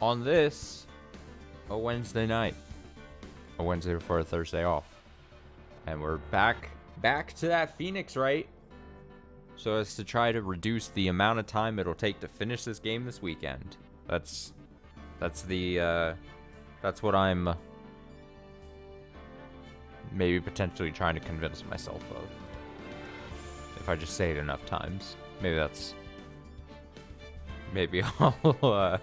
on this, a Wednesday night. A Wednesday before a Thursday off. And we're back to that Phoenix Wright. So as to try to reduce the amount of time it'll take to finish this game this weekend. That's what I'm maybe potentially trying to convince myself of. If I just say it enough times. Maybe I'll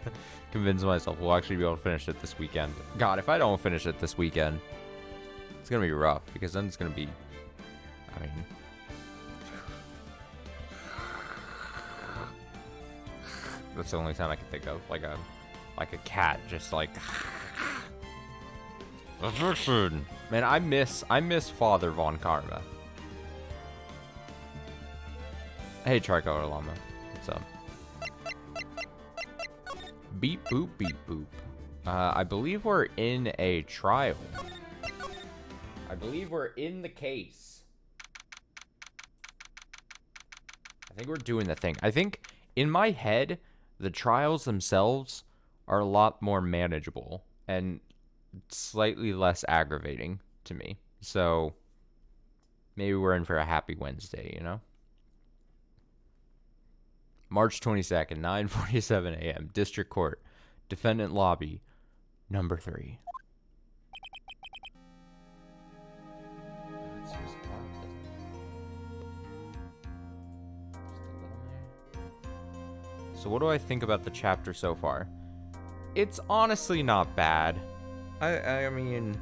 convince myself we'll actually be able to finish it this weekend. God, if I don't finish it this weekend, it's going to be rough, because then it's going to be, I mean, that's the only time I can think of, like a cat, just like, man, I miss Father Von Karma. Hey, Tricolor Llama, what's up? Beep boop, beep boop. I believe we're in a trial. I believe we're in the case. I think we're doing the thing. I think, in my head, the trials themselves are a lot more manageable and slightly less aggravating to me. So, maybe we're in for a happy Wednesday, you know? March 22nd, 9:47 a.m. District Court. Defendant Lobby, number 3. So what do I think about the chapter so far? It's honestly not bad. I mean,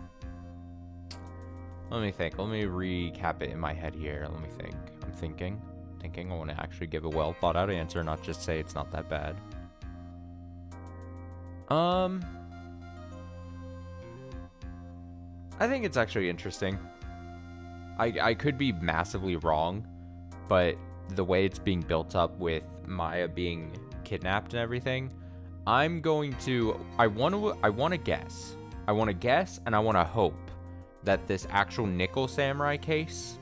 let me think. Let me recap it in my head here. Let me think. I'm thinking. I want to actually give a well thought out answer, not just say it's not that bad. I think it's actually interesting. I could be massively wrong, but the way it's being built up with Maya being kidnapped and everything, I want to guess and I want to hope that this actual Nickel Samurai case,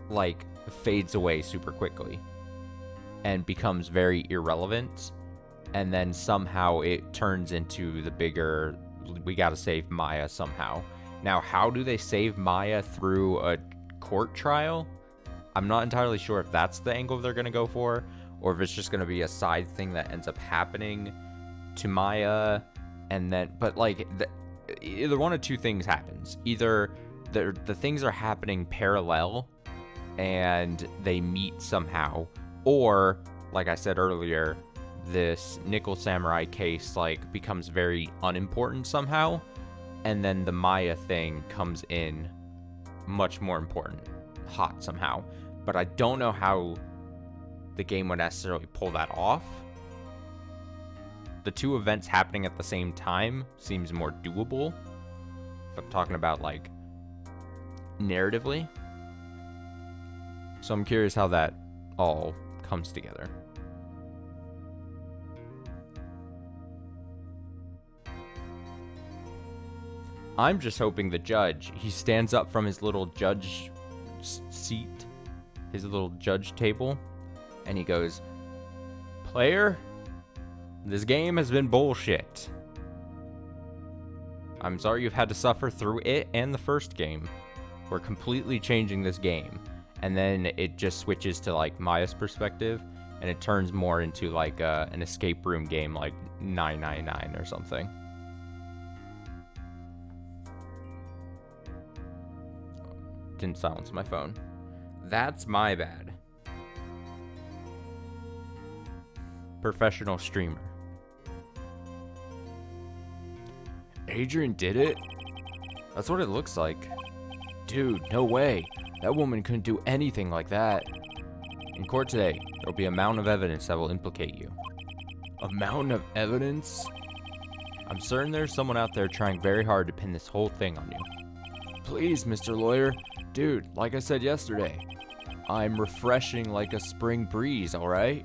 like, fades away super quickly and becomes very irrelevant, and then somehow it turns into the bigger, we gotta save Maya somehow. Now, how do they save Maya through a court trial? I'm not entirely sure if that's the angle they're gonna go for, or if it's just gonna be a side thing that ends up happening to Maya, and then, but like, either one of two things happens. Either the things are happening parallel and they meet somehow, or, like I said earlier, this Nickel Samurai case, like, becomes very unimportant somehow, and then the Maya thing comes in much more important, hot somehow. But I don't know how the game would necessarily pull that off. The two events happening at the same time seems more doable, if I'm talking about, like, narratively. So I'm curious how that all comes together. I'm just hoping the judge, he stands up from his little judge seat, his little judge table, and he goes, "Player, this game has been bullshit. I'm sorry you've had to suffer through it and the first game. We're completely changing this game." And then it just switches to, like, Maya's perspective, and it turns more into, like, an escape room game, like 999 or something. Didn't silence my phone. That's my bad. Professional streamer. Adrian did it? That's what it looks like. Dude, no way. That woman couldn't do anything like that. In court today, there will be a mountain of evidence that will implicate you. A mountain of evidence? I'm certain there's someone out there trying very hard to pin this whole thing on you. Please, Mr. Lawyer. Dude, like I said yesterday, I'm refreshing like a spring breeze, alright?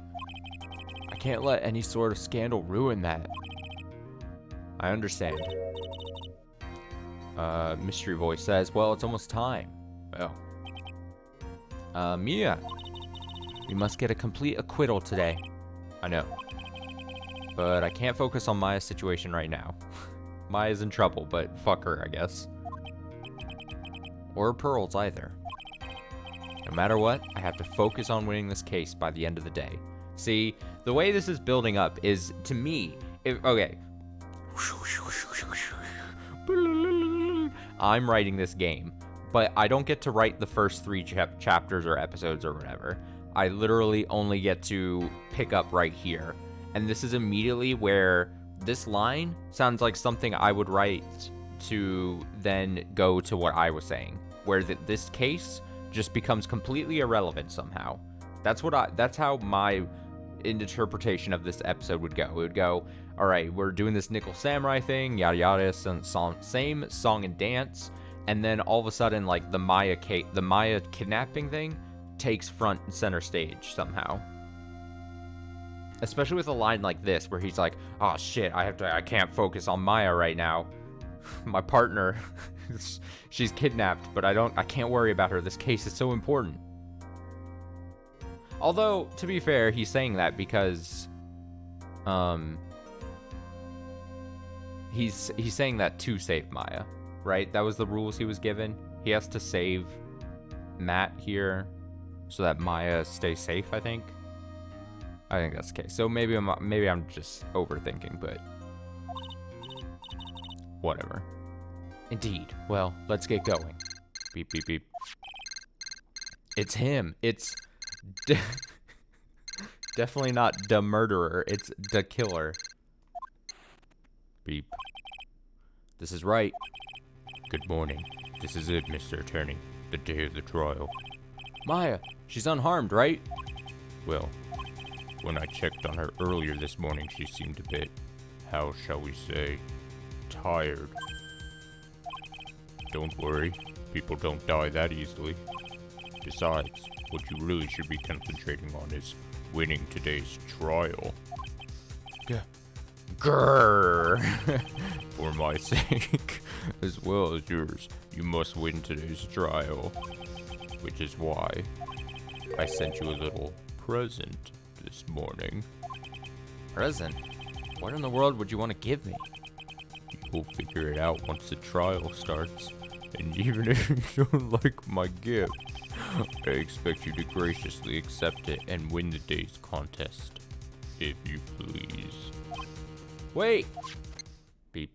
I can't let any sort of scandal ruin that. I understand. Mystery voice says, well, it's almost time. Oh. Mia, we must get a complete acquittal today. I know. But I can't focus on Maya's situation right now. Maya's in trouble, but fuck her, I guess. Or Pearls either. No matter what, I have to focus on winning this case by the end of the day. See, the way this is building up is, to me, okay. I'm writing this game, but I don't get to write the first 3 chapters or episodes or whatever. I literally only get to pick up right here. And this is immediately where this line sounds like something I would write to then go to what I was saying, where this case just becomes completely irrelevant somehow. That's how my interpretation of this episode would go. It would go, all right, we're doing this Nickel Samurai thing, yada yada, same song and dance, and then all of a sudden, like, the Maya kidnapping thing takes front and center stage somehow. Especially with a line like this, where he's like, oh shit, I can't focus on Maya right now. My partner, she's kidnapped, but I can't worry about her. This case is so important. Although, to be fair, he's saying that because, he's saying that to save Maya, right? That was the rules he was given. He has to save Matt here so that Maya stays safe, I think. I think that's the case. So maybe I'm just overthinking, but whatever. Indeed. Well, let's get going. Beep, beep, beep. It's him. It's definitely not the murderer. It's the killer. Beep. This is right. Good morning. This is it, Mr. Attorney. The day of the trial. Maya, she's unharmed, right? Well, when I checked on her earlier this morning, she seemed a bit, how shall we say, tired. Don't worry, people don't die that easily. Besides, what you really should be concentrating on is winning today's trial. Grrr. For my sake, as well as yours, you must win today's trial. Which is why I sent you a little present this morning. Present? What in the world would you want to give me? You'll figure it out once the trial starts. And even if you don't like my gift, I expect you to graciously accept it and win the day's contest. If you please. Wait! Beep.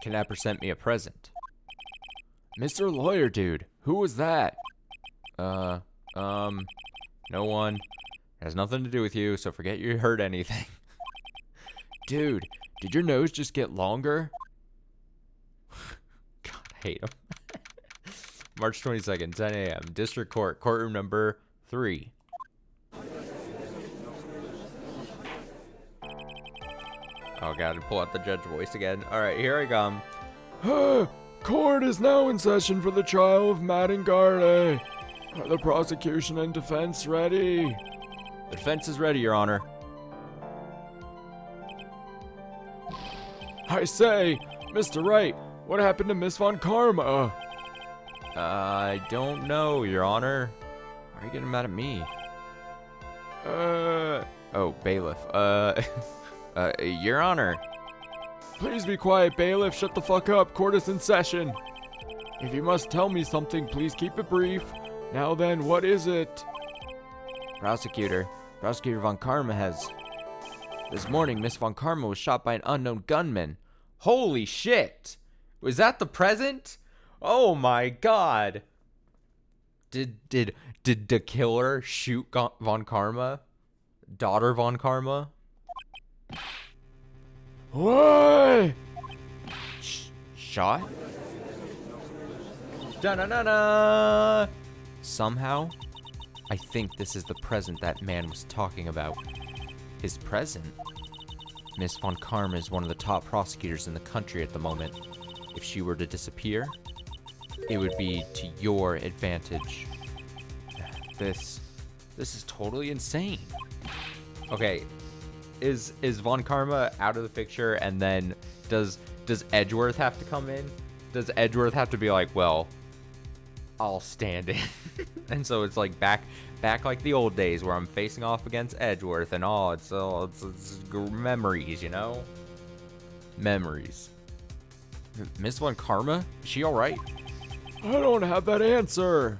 Kidnapper sent me a present. Mr. Lawyer Dude, who was that? No one. Has nothing to do with you, so forget you heard anything. Dude, did your nose just get longer? God, I hate him. March 22nd, 10 a.m. District Court, courtroom number 3. Oh god, pull out the judge voice again. Alright, here I come. Court is now in session for the trial of Matt and Garley. Are the prosecution and defense ready? The defense is ready, Your Honor. I say, Mr. Wright, what happened to Miss Von Karma? I don't know, Your Honor. Why are you getting mad at me? Oh, bailiff. Your Honor. Please be quiet, bailiff. Shut the fuck up. Court is in session. If you must tell me something, please keep it brief. Now then, what is it? Prosecutor Von Karma has... This morning, Miss Von Karma was shot by an unknown gunman. Holy shit! Was that the present? Oh my god! Did the killer shoot Von Karma? Daughter Von Karma? What? Shot? Da-na-na-na! Somehow, I think this is the present that man was talking about. His present? Miss Von Karma is one of the top prosecutors in the country at the moment. If she were to disappear, it would be to your advantage. This is totally insane. Okay, is Von Karma out of the picture, and then does Edgeworth have to come in? Does Edgeworth have to be like, well, I'll stand in? And so it's like back back like the old days where I'm facing off against Edgeworth and all. It's memories, you know? Memories. Miss Von Karma? Is she alright? I don't have that answer.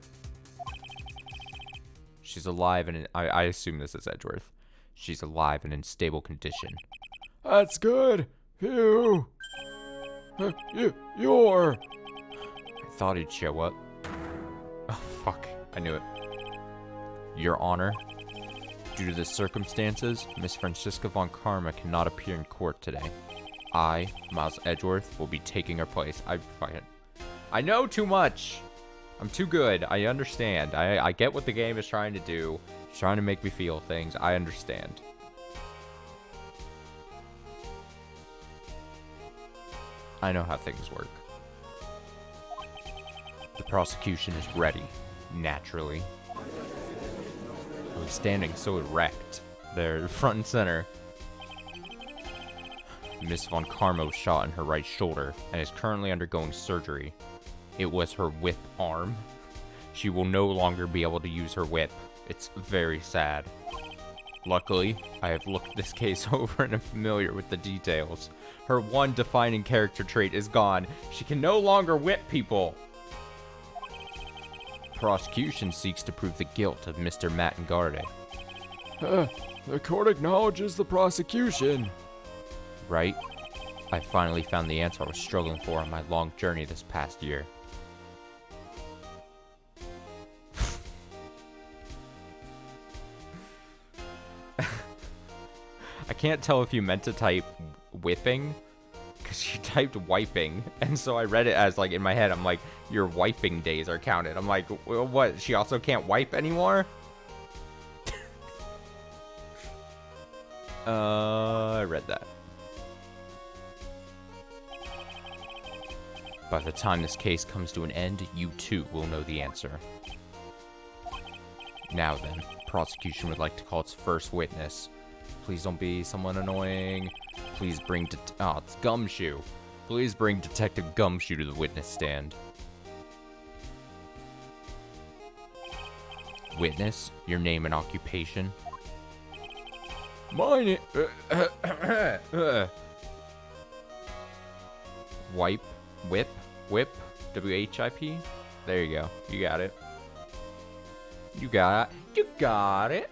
She's alive and I assume this is Edgeworth. She's alive and in stable condition. That's good. Phew. You're... I thought he'd show up. Oh, fuck. I knew it. Your Honor, due to the circumstances, Miss Francisca Von Karma cannot appear in court today. I, Miles Edgeworth, will be taking her place. I know too much. I'm too good. I understand. I get what the game is trying to do. It's trying to make me feel things. I understand. I know how things work. The prosecution is ready, naturally. I was standing so erect. They're front and center. Miss Von Karma was shot in her right shoulder and is currently undergoing surgery. It was her whip arm. She will no longer be able to use her whip. It's very sad. Luckily, I have looked this case over and am familiar with the details. Her one defining character trait is gone. She can no longer whip people. Prosecution seeks to prove the guilt of Mr. Mattengarde. The court acknowledges the prosecution. Right? I finally found the answer I was struggling for on my long journey this past year. I can't tell if you meant to type whipping, because you typed wiping, and so I read it as, like, in my head, I'm like, your wiping days are counted. I'm like, well, what, she also can't wipe anymore? I read that. By the time this case comes to an end, you too will know the answer. Now then, prosecution would like to call its first witness. Please don't be someone annoying. Please bring it's Gumshoe. Please bring Detective Gumshoe to the witness stand. Witness, your name and occupation. My name... Whip, W-H-I-P. There you go. You got it. You got it.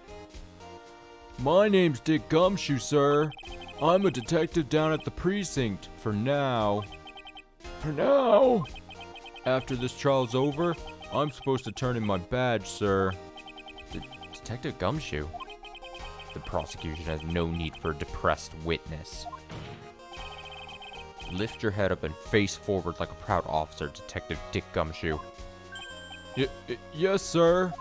My name's Dick Gumshoe, sir. I'm a detective down at the precinct, for now. For now? After this trial's over, I'm supposed to turn in my badge, sir. Detective Gumshoe? The prosecution has no need for a depressed witness. Lift your head up and face forward like a proud officer, Detective Dick Gumshoe. Yes, sir.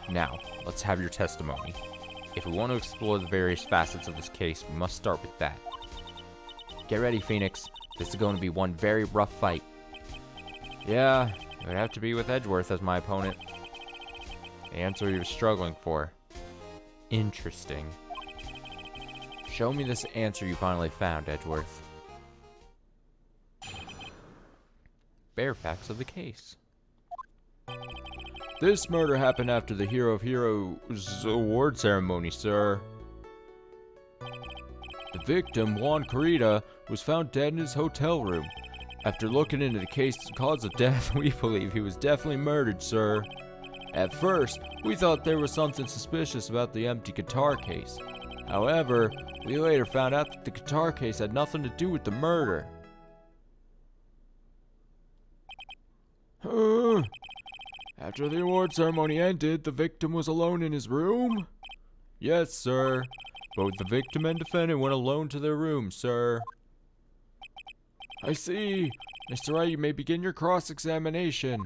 Now, let's have your testimony. If we want to explore the various facets of this case, we must start with that. Get ready, Phoenix. This is going to be one very rough fight. Yeah, it would have to be with Edgeworth as my opponent. The answer you were struggling for. Interesting. Show me this answer you finally found, Edgeworth. Bare facts of the case. This murder happened after the Hero of Heroes award ceremony, sir. The victim, Juan Carita, was found dead in his hotel room. After looking into the case's cause of death, we believe he was definitely murdered, sir. At first, we thought there was something suspicious about the empty guitar case. However, we later found out that the guitar case had nothing to do with the murder. After the award ceremony ended, the victim was alone in his room? Yes, sir. Both the victim and defendant went alone to their room, sir. I see. Mr. Wright, you may begin your cross-examination.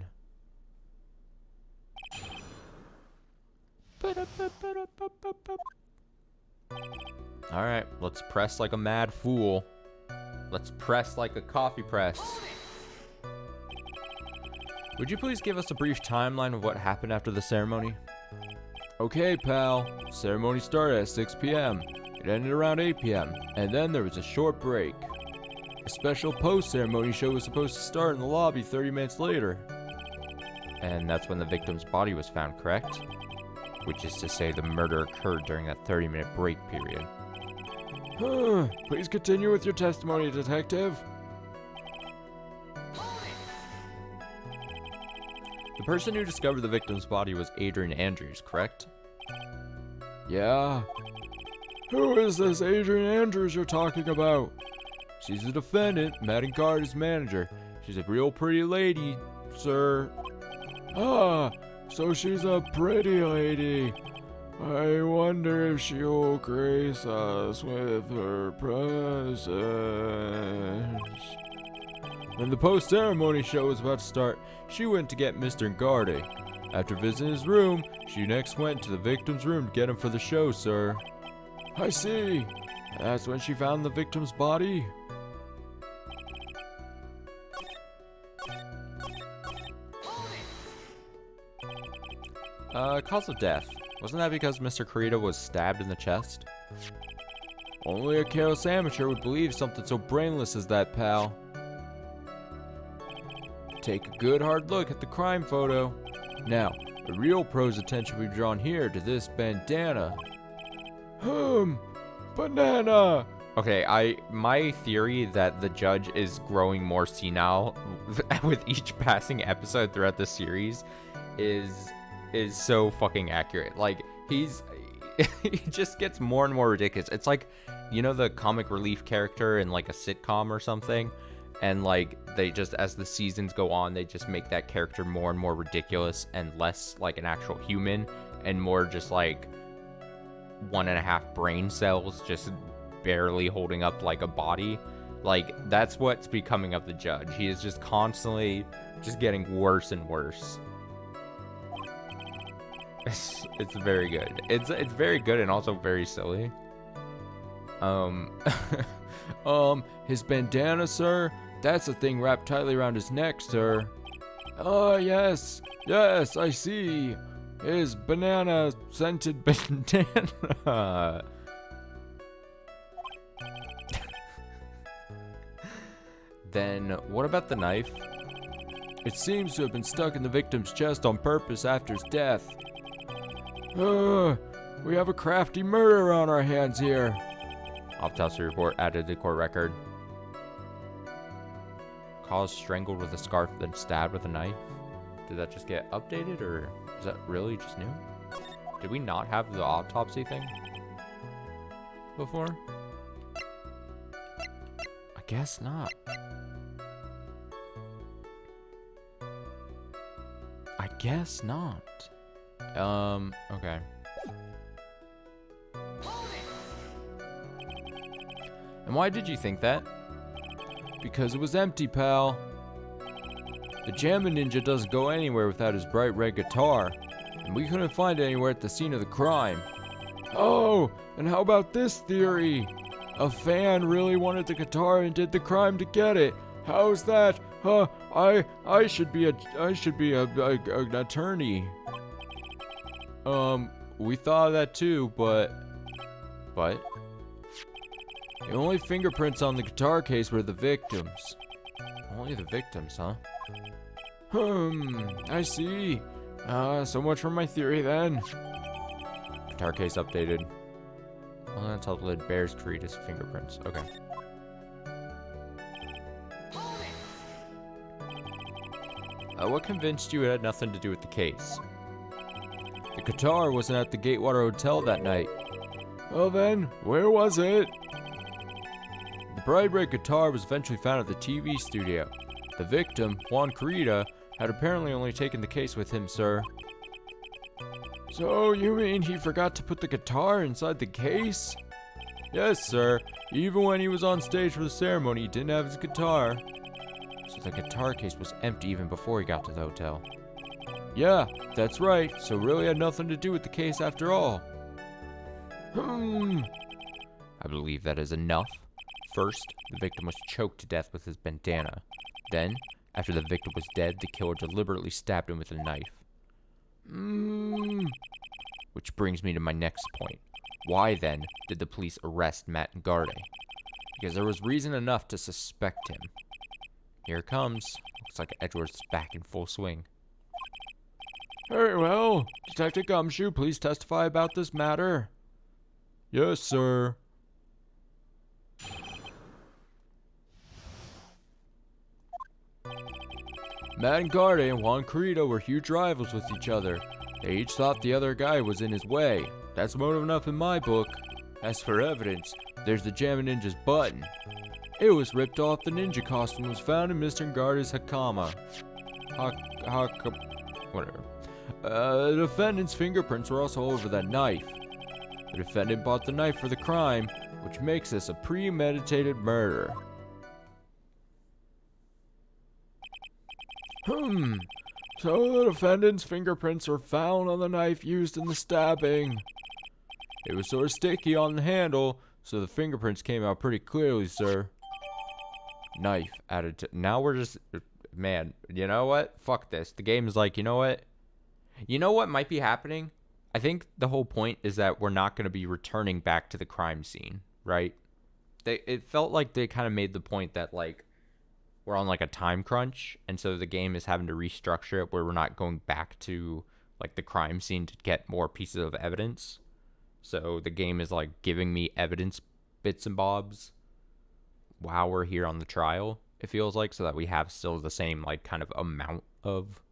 Alright, let's press like a mad fool. Let's press like a coffee press. Would you please give us a brief timeline of what happened after the ceremony? Okay, pal. Ceremony started at 6 p.m. It ended around 8 p.m. And then there was a short break. A special post-ceremony show was supposed to start in the lobby 30 minutes later. And that's when the victim's body was found, correct? which is to say the murder occurred during that 30-minute break period. Please continue with your testimony, Detective. The person who discovered the victim's body was Adrian Andrews, correct? Yeah. Who is this Adrian Andrews you're talking about? She's the defendant, Madden Guard's manager. She's a real pretty lady, sir. Ah, so she's a pretty lady. I wonder if she'll grace us with her presence. When the post-ceremony show was about to start, she went to get Mr. Garde. After visiting his room, she next went to the victim's room to get him for the show, sir. I see. That's when she found the victim's body? Cause of death. Wasn't that because Mr. Kurita was stabbed in the chest? Only a careless amateur would believe something so brainless as that, pal. Take a good hard look at the crime photo. Now, a real pro's attention will be drawn here to this bandana. Banana! Okay, my theory that the judge is growing more senile with each passing episode throughout the series is so fucking accurate. Like, he just gets more and more ridiculous. It's like, you know, the comic relief character in like a sitcom or something, and like they just, as the seasons go on, they just make that character more and more ridiculous and less like an actual human and more just like 1.5 brain cells just barely holding up like a body. Like, that's what's becoming of the judge. He is just constantly just getting worse and worse. It's very good. It's very good and also very silly. His bandana, sir? That's the thing wrapped tightly around his neck, sir. Oh, yes, I see. His banana-scented bandana. Then, what about the knife? It seems to have been stuck in the victim's chest on purpose after his death. We have a crafty murder on our hands here. Autopsy report added to the court record. Cause strangled with a scarf, then stabbed with a knife. Did that just get updated, or is that really just new? Did we not have the autopsy thing before? I guess not. I guess not. Okay. And why did you think that? Because it was empty, pal. The Jammin' Ninja doesn't go anywhere without his bright red guitar, and we couldn't find it anywhere at the scene of the crime. Oh, and how about this theory? A fan really wanted the guitar and did the crime to get it. How's that? I should be an attorney. We thought of that too, but the only fingerprints on the guitar case were the victims. only the victims, huh? I see. So much for my theory then. Guitar case updated. Untitled lid bears Kurita's fingerprints. Okay. What convinced you it had nothing to do with the case? The guitar wasn't at the Gatewater Hotel that night. Well then, where was it? The bright red guitar was eventually found at the TV studio. The victim, Juan Kurita, had apparently only taken the case with him, sir. So you mean he forgot to put the guitar inside the case? Yes, sir. Even when he was on stage for the ceremony, he didn't have his guitar. So the guitar case was empty even before he got to the hotel. Yeah, that's right. So really had nothing to do with the case after all. I believe that is enough. First, the victim was choked to death with his bandana. Then, after the victim was dead, the killer deliberately stabbed him with a knife. Which brings me to my next point. Why, then, did the police arrest Matt Garde? Because there was reason enough to suspect him. Here it comes. Looks like Edward's back in full swing. Very well. Detective Gumshoe, please testify about this matter. Yes, sir. Matt and Garde and Juan Corrida were huge rivals with each other. They each thought the other guy was in his way. That's motive enough in my book. As for evidence, there's the Jammin' Ninja's button. It was ripped off the ninja costume and was found in Mr. Garde's Hakama. Whatever. The defendant's fingerprints were also all over that knife. The defendant bought the knife for the crime, which makes this a premeditated murder. So the defendant's fingerprints were found on the knife used in the stabbing. It was sort of sticky on the handle, so the fingerprints came out pretty clearly, sir. Knife added to... Now we're just... Man, you know what? Fuck this. The game is like, you know what? You know what might be happening? I think the whole point is that we're not going to be returning back to the crime scene, right? It felt like they kind of made the point that, like, we're on, like, a time crunch, and so the game is having to restructure it where we're not going back to, like, the crime scene to get more pieces of evidence. So the game is, like, giving me evidence bits and bobs while we're here on the trial, it feels like, so that we have still the same, like, kind of amount of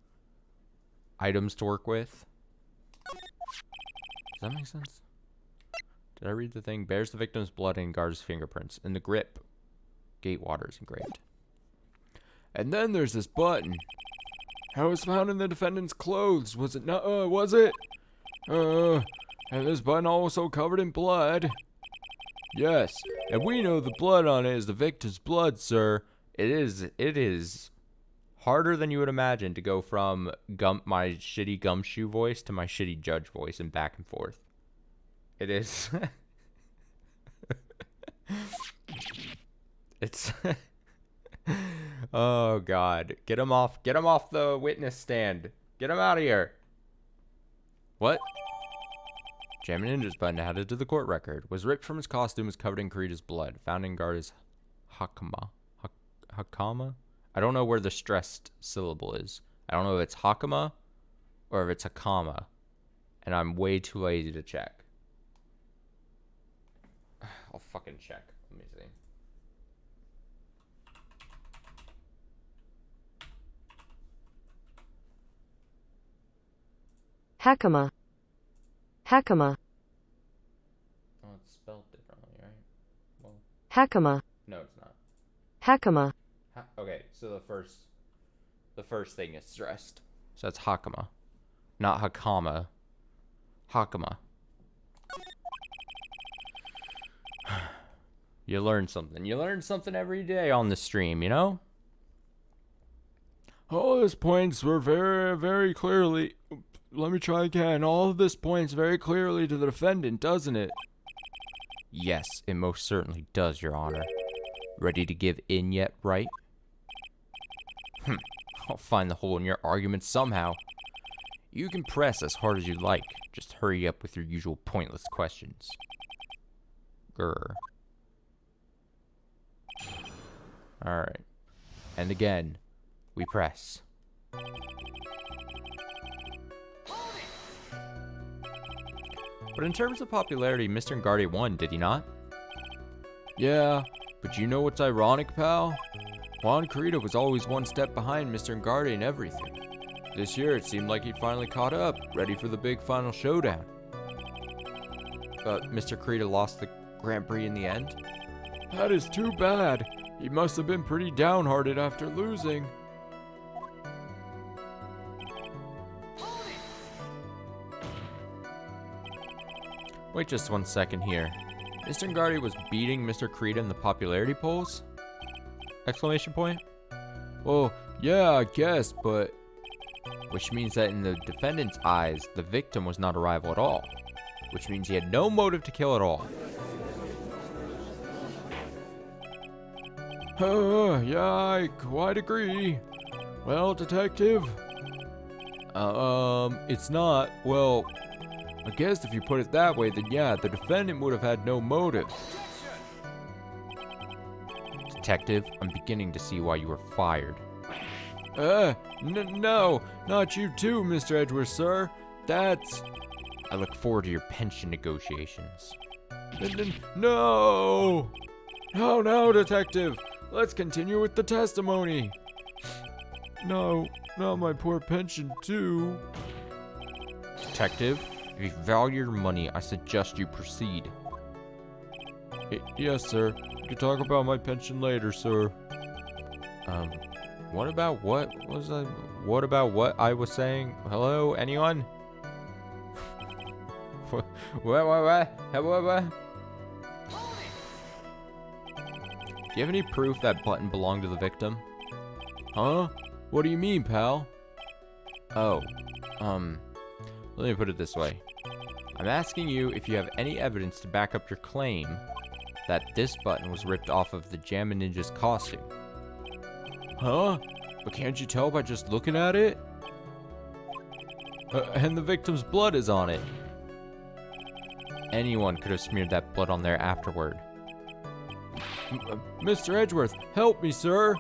items to work with. Does that make sense? Did I read the thing? Bears the victim's blood and guards fingerprints. In the grip, Gatewater is engraved. And then there's this button. It was found in the defendant's clothes. Was it not? Was it? And this button also covered in blood. Yes, and we know the blood on it is the victim's blood, sir. It is harder than you would imagine to go from my shitty Gumshoe voice to my shitty Judge voice and back and forth. It is. It's. Oh God, get him off the witness stand. Get him out of here. What? Jammin' Ninja's button added to the court record was ripped from his costume, was covered in Corrida's blood, found in Garda's Hakama. Hakama? I don't know where the stressed syllable is. I don't know if it's Hakama or if it's Hakama. And I'm way too lazy to check. I'll fucking check. Let me see. Hakama. Hakama. Oh, it's spelled differently, right? Well, Hakama. no, it's not. Hakama. Okay, so the first thing is stressed. So that's Hakama, not Hakama. Hakama. You learn something. You learn something every day on the stream, you know? All his points were very, very clearly... Let me try again. All of this points very clearly to the defendant, doesn't it? Yes, it most certainly does, Your Honor. Ready to give in yet, right? I'll find the hole in your argument somehow. You can press as hard as you like. Just hurry up with your usual pointless questions. Grr. Alright. And again, we press. But in terms of popularity, Mr. Ngardi won, did he not? Yeah, but you know what's ironic, pal? Juan Corrida was always one step behind Mr. Ngardi in everything. This year it seemed like he'd finally caught up, ready for the big final showdown. Mr. Corrida lost the Grand Prix in the end? That is too bad. He must have been pretty downhearted after losing. Wait just 1 second here. Mr. Ngardi was beating Mr. Corrida in the popularity polls? Exclamation point? Well, yeah, I guess, but... Which means that in the defendant's eyes, the victim was not a rival at all. Which means he had no motive to kill at all. Yeah, I quite agree. Well, detective? It's not, well... I guess if you put it that way, then yeah, the defendant would have had no motive. Detective, I'm beginning to see why you were fired. No, not you too, Mr. Edwards, sir. That's... I look forward to your pension negotiations. No! No, detective. Let's continue with the testimony. No, not my poor pension, too. Detective, if you value your money, I suggest you proceed. Yes, sir. You can talk about my pension later, sir. What about what I was saying? Hello, anyone? What? Do you have any proof that button belonged to the victim? Huh? What do you mean, pal? Oh, let me put it this way. I'm asking you if you have any evidence to back up your claim that this button was ripped off of the Jammin' Ninja's costume. Huh? But can't you tell by just looking at it? And the victim's blood is on it. Anyone could have smeared that blood on there afterward. Mr. Edgeworth, help me, sir.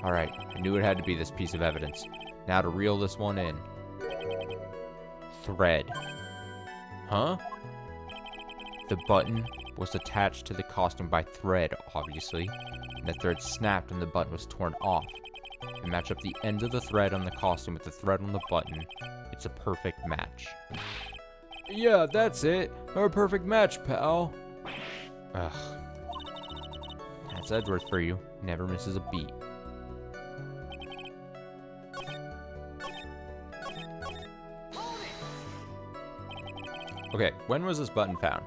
Alright, I knew it had to be this piece of evidence. Now to reel this one in. Thread. Huh? The button was attached to the costume by thread, obviously. And the thread snapped and the button was torn off. You match up the ends of the thread on the costume with the thread on the button. It's a perfect match. Yeah, that's it. A perfect match, pal. Ugh. That's Edward for you. Never misses a beat. Okay, when was this button found?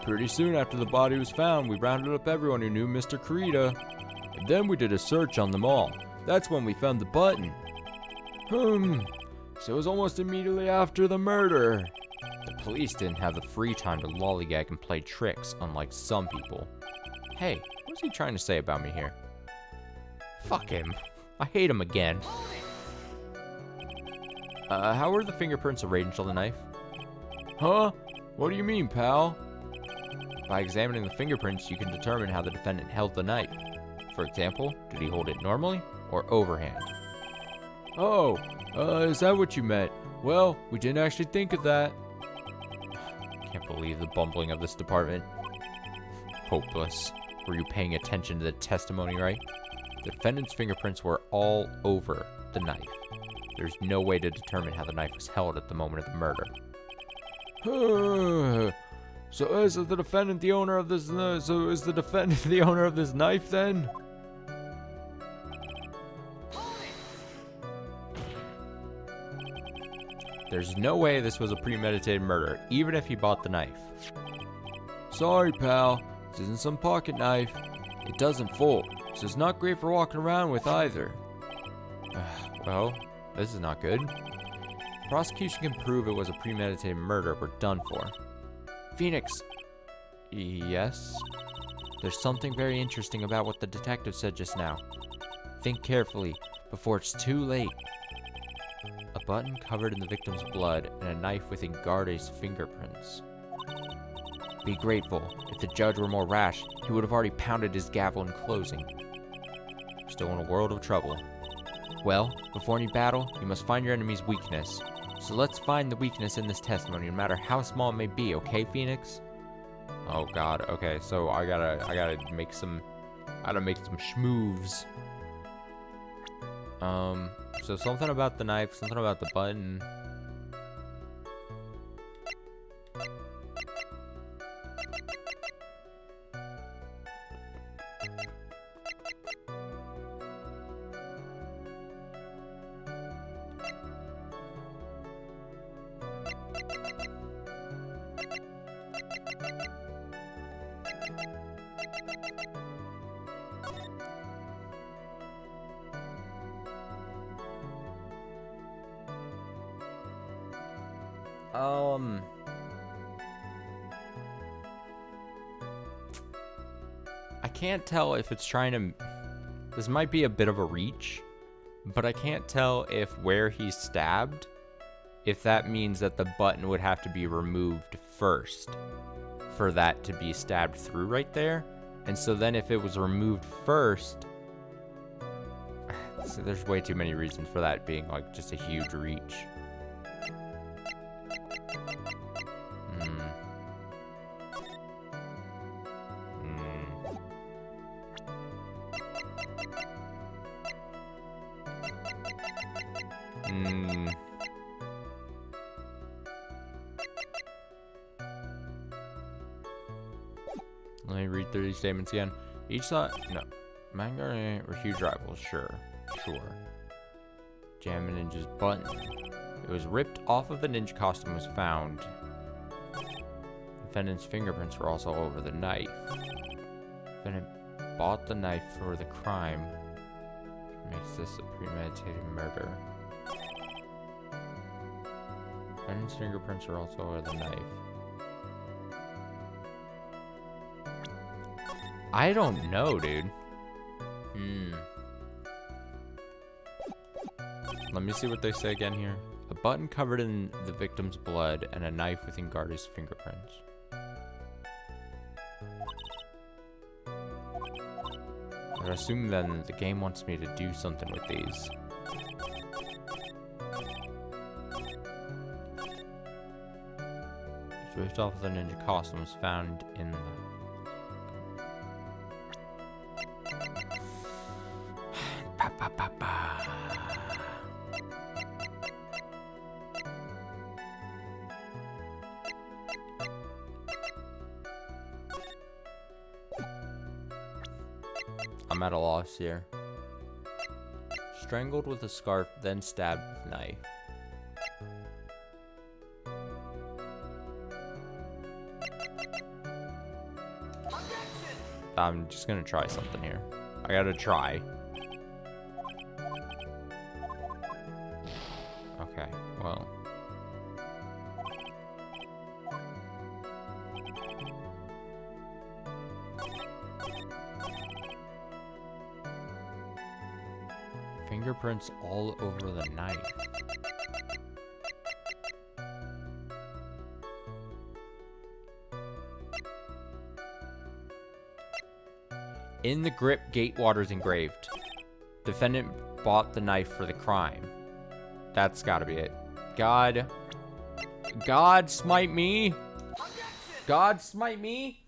Pretty soon after the body was found, we rounded up everyone who knew Mr. Kurita. And then we did a search on them all. That's when we found the button. So it was almost immediately after the murder. The police didn't have the free time to lollygag and play tricks, unlike some people. Hey, what's he trying to say about me here? Fuck him. I hate him again. How were the fingerprints arranged on the knife? Huh? What do you mean, pal? By examining the fingerprints, you can determine how the defendant held the knife. For example, did he hold it normally or overhand? Oh, is that what you meant? Well, we didn't actually think of that. Can't believe the bumbling of this department. Hopeless. Were you paying attention to the testimony, right? The defendant's fingerprints were all over the knife. There's no way to determine how the knife was held at the moment of the murder. So is the defendant the owner of this? So is the defendant the owner of this knife then? There's no way this was a premeditated murder, even if he bought the knife. Sorry, pal. This isn't some pocket knife. It doesn't fold, so it's not great for walking around with either. Well, this is not good. If prosecution can prove it was a premeditated murder, we're done for. Phoenix. Yes? There's something very interesting about what the detective said just now. Think carefully, before it's too late. A button covered in the victim's blood and a knife with Ingarde's fingerprints. Be grateful. If the judge were more rash, he would have already pounded his gavel in closing. Still in a world of trouble. Well, before any battle, you must find your enemy's weakness. So let's find the weakness in this testimony, no matter how small it may be, okay, Phoenix? Oh god, okay, so I gotta make some schmoves. So something about the knife, something about the button. I can't tell if it's trying to... This might be a bit of a reach, but I can't tell if where he's stabbed, if that means that the button would have to be removed first for that to be stabbed through right there. And so then if it was removed first, So there's way too many reasons for that being like just a huge reach. Let me read through these statements again. Each thought, no. Manga were huge rivals, sure. Jam and Ninja's button. It was ripped off of the ninja costume was found. Defendant's fingerprints were also over the knife. Defendant bought the knife for the crime. Makes this a premeditated murder. Defendant's fingerprints are also over the knife. I don't know, dude. Let me see what they say again here. A button covered in the victim's blood and a knife within Garda's fingerprints. I assume then the game wants me to do something with these. Ripped off the ninja costume was found in the... I'm at a loss here. Strangled with a scarf, then stabbed with a knife. I'm just gonna try something here. I gotta try. Okay, well. Fingerprints all over the knife. In the grip, Gatewater's engraved. Defendant bought the knife for the crime. That's gotta be it. God smite me. God smite me.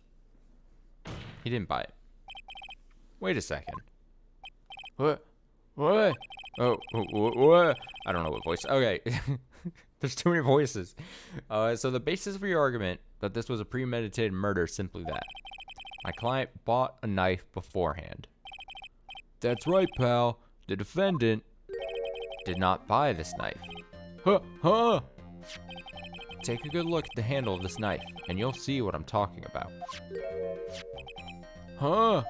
He didn't buy it. Wait a second. What? Oh, what? I don't know what voice. Okay. There's too many voices. So the basis for your argument that this was a premeditated murder is simply that. My client bought a knife beforehand. That's right, pal. The defendant did not buy this knife. Huh? Take a good look at the handle of this knife, and you'll see what I'm talking about. Huh?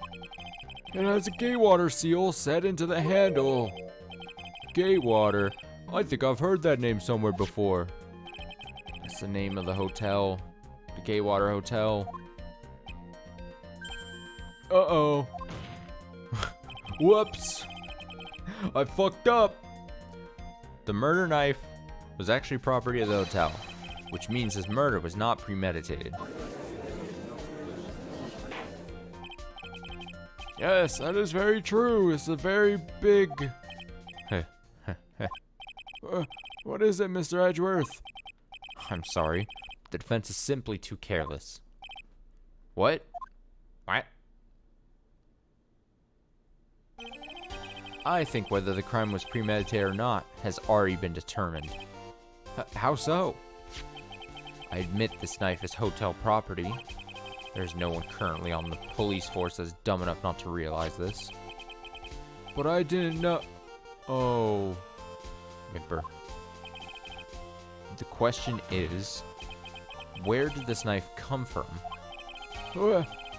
It has a Gatewater seal set into the handle. Gatewater? I think I've heard that name somewhere before. That's the name of the hotel. The Gatewater Hotel. Uh-oh. Whoops. I fucked up. The murder knife was actually property of the hotel, which means his murder was not premeditated. Yes, that is very true. It's a very big... What is it, Mr. Edgeworth? I'm sorry. The defense is simply too careless. What? What? I think whether the crime was premeditated or not has already been determined. How so? I admit this knife is hotel property. There's no one currently on the police force that's dumb enough not to realize this. But I didn't know... Oh... Whimper. The question is, where did this knife come from?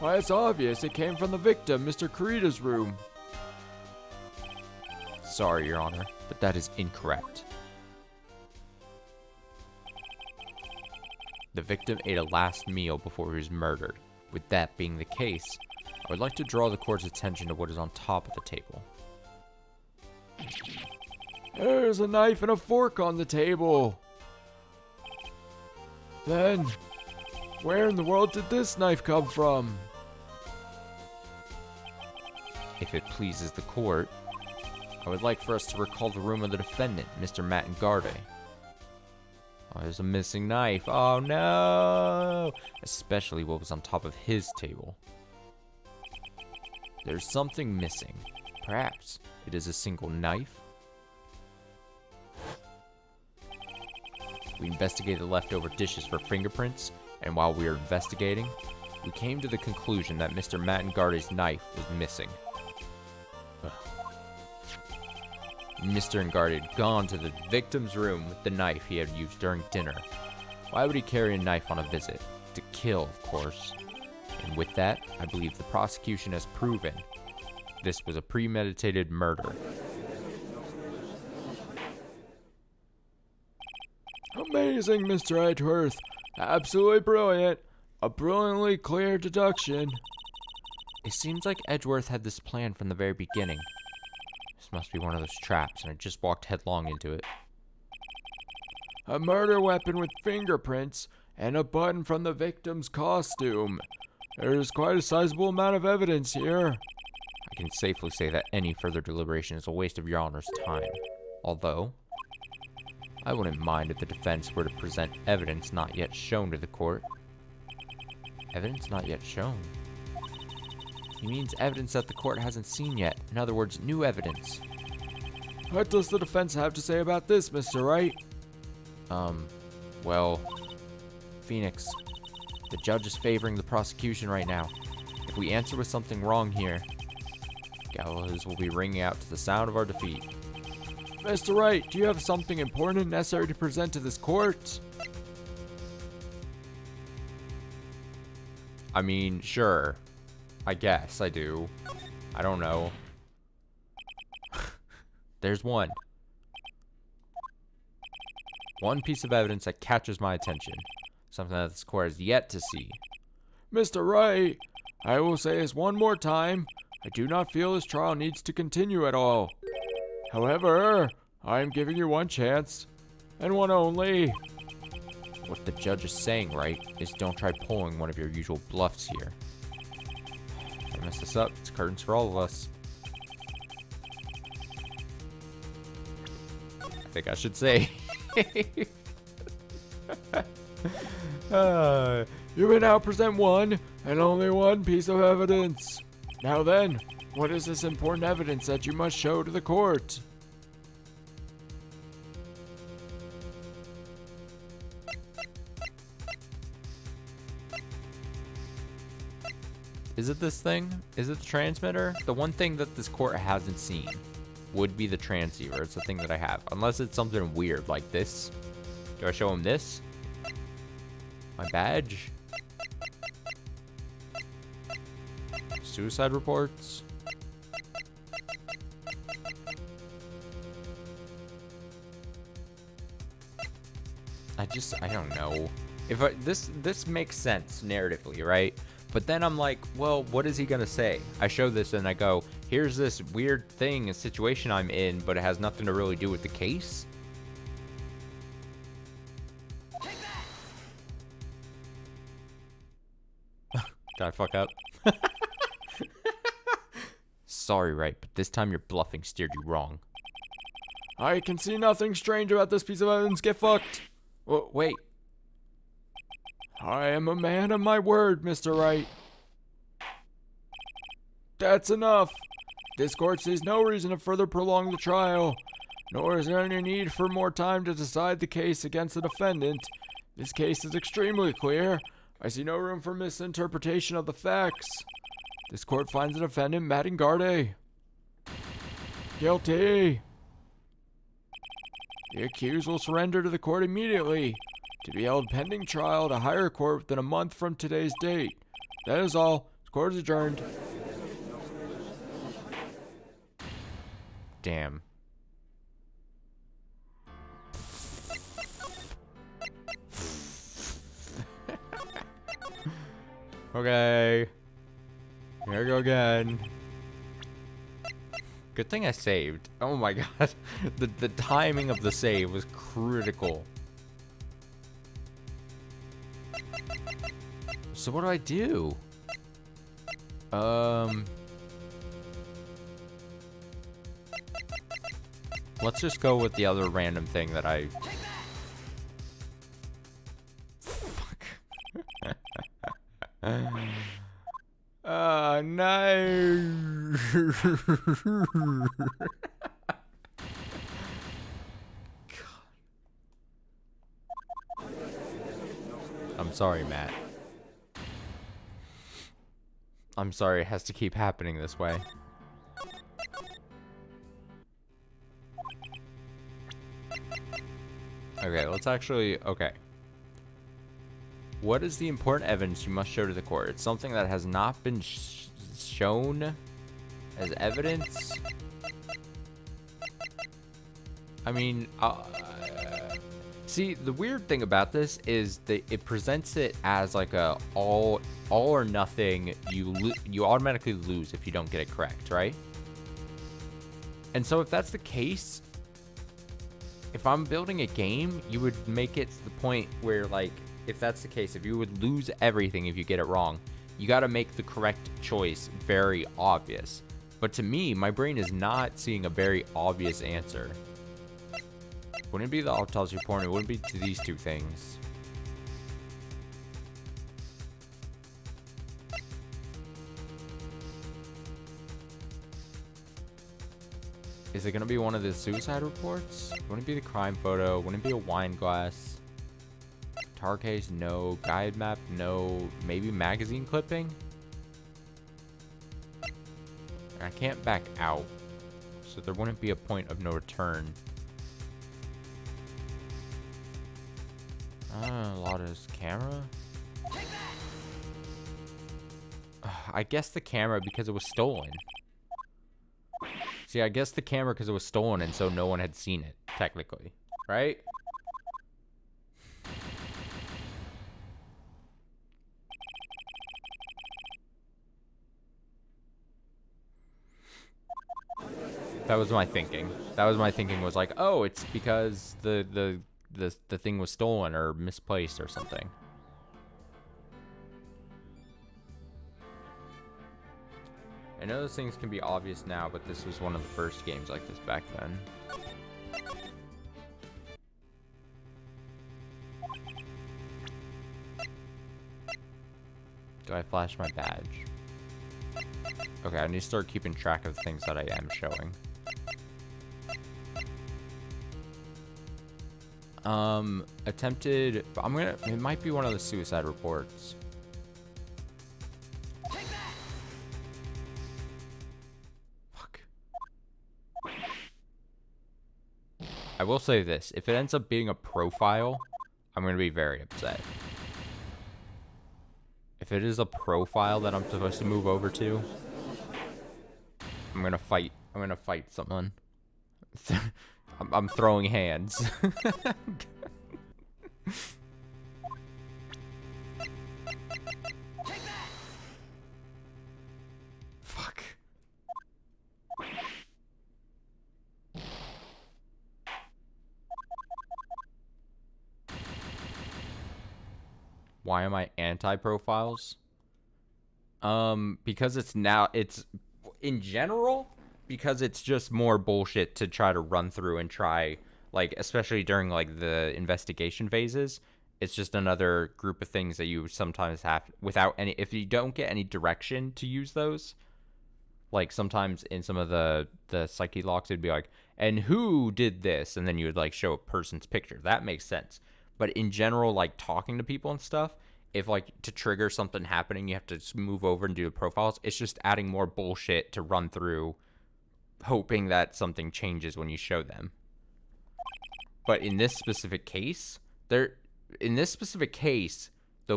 Why, it's obvious. It came from the victim, Mr. Kurita's room. Sorry, Your Honor, but that is incorrect. The victim ate a last meal before he was murdered. With that being the case, I would like to draw the court's attention to what is on top of the table. There's a knife and a fork on the table. Then, where in the world did this knife come from? If it pleases the court, I would like for us to recall the room of the defendant, Mr. Mattengarde. Oh, there's a missing knife. Oh no! Especially what was on top of his table. There's something missing. Perhaps it is a single knife? We investigated the leftover dishes for fingerprints, and while we were investigating, we came to the conclusion that Mr. Mattengarde's knife was missing. Ugh. Mr. Enraged had gone to the victim's room with the knife he had used during dinner. Why would he carry a knife on a visit? To kill, of course. And with that, I believe the prosecution has proven this was a premeditated murder. Amazing, Mr. Edgeworth. Absolutely brilliant. A brilliantly clear deduction. It seems like Edgeworth had this plan from the very beginning. This must be one of those traps, and I just walked headlong into it. A murder weapon with fingerprints and a button from the victim's costume. There's quite a sizable amount of evidence here. I can safely say that any further deliberation is a waste of your Honor's time. Although, I wouldn't mind if the defense were to present evidence not yet shown to the court. Evidence not yet shown? He means evidence that the court hasn't seen yet. In other words, new evidence. What does the defense have to say about this, Mr. Wright? Well, Phoenix, the judge is favoring the prosecution right now. If we answer with something wrong here, gallows will be ringing out to the sound of our defeat. Mr. Wright, do you have something important necessary to present to this court? I mean, sure. I guess I do. I don't know. There's one. One piece of evidence that catches my attention. Something that this court has yet to see. Mr. Wright, I will say this one more time. I do not feel this trial needs to continue at all. However, I am giving you one chance, and one only. What the judge is saying, right, is don't try pulling one of your usual bluffs here. If I mess this up, it's curtains for all of us. I think I should say. You may now present one, and only one piece of evidence. Now then, what is this important evidence that you must show to the court? Is it this thing? Is it the transmitter? The one thing that this court hasn't seen would be the transceiver. It's the thing that I have. Unless it's something weird like this. Do I show him this? My badge? Suicide reports? I don't know. If this makes sense narratively, right? But then I'm like, well, what is he gonna say? I show this and I go, here's this weird thing, a situation I'm in, but it has nothing to really do with the case. Did I fuck up? Sorry, Wright, but this time your bluffing steered you wrong. I can see nothing strange about this piece of evidence. Get fucked. Wait. I am a man of my word, Mr. Wright. That's enough. This court sees no reason to further prolong the trial, nor is there any need for more time to decide the case against the defendant. This case is extremely clear. I see no room for misinterpretation of the facts. This court finds the defendant, Mattengarde, guilty. The accused will surrender to the court immediately, to be held pending trial at a higher court within a month from today's date. That is all. The court is adjourned. Damn. Okay. Here we go again. Good thing I saved. Oh my god. The timing of the save was critical. So what do I do? Let's just go with the other random thing that I... Oh, no. I'm sorry, Matt. I'm sorry, it has to keep happening this way. Okay, let's actually... Okay. What is the important evidence you must show to the court? It's something that has not been shown as evidence? I mean, see, the weird thing about this is that it presents it as like a all or nothing. You automatically lose if you don't get it correct, right? And so if that's the case, if I'm building a game, you would make it to the point where, like, if that's the case, if you would lose everything if you get it wrong, you got to make the correct choice very obvious. But to me, my brain is not seeing a very obvious answer. Wouldn't it be the autopsy report? It wouldn't be to these two things. Is it going to be one of the suicide reports? Wouldn't it be the crime photo? Wouldn't it be a wine glass? Tar case? No. Guide map? No. Maybe magazine clipping? I can't back out, so there wouldn't be a point of no return. Lotta's camera? I guess the camera because it was stolen. See, I guess the camera because it was stolen and so no one had seen it, technically. Right? That was my thinking. That was my thinking, was like, oh, it's because the thing was stolen or misplaced or something. I know those things can be obvious now, but this was one of the first games like this back then. Do I flash my badge? Okay, I need to start keeping track of the things that I am showing. Attempted... It might be one of the suicide reports. Fuck. I will say this. If it ends up being a profile, I'm going to be very upset. If it is a profile that I'm supposed to move over to, I'm going to fight. I'm going to fight someone. I'm throwing hands. Fuck. Why am I anti-profiles? Because it's in general, because it's just more bullshit to try to run through and try, like, especially during, like, the investigation phases. It's just another group of things that you sometimes have without any, if you don't get any direction to use those. Like, sometimes in some of the psyche locks, it'd be like, and who did this? And then you would, like, show a person's picture. That makes sense. But in general, like, talking to people and stuff, if, like, to trigger something happening, you have to just move over and do the profiles. It's just adding more bullshit to run through, hoping that something changes when you show them. But in this specific case, the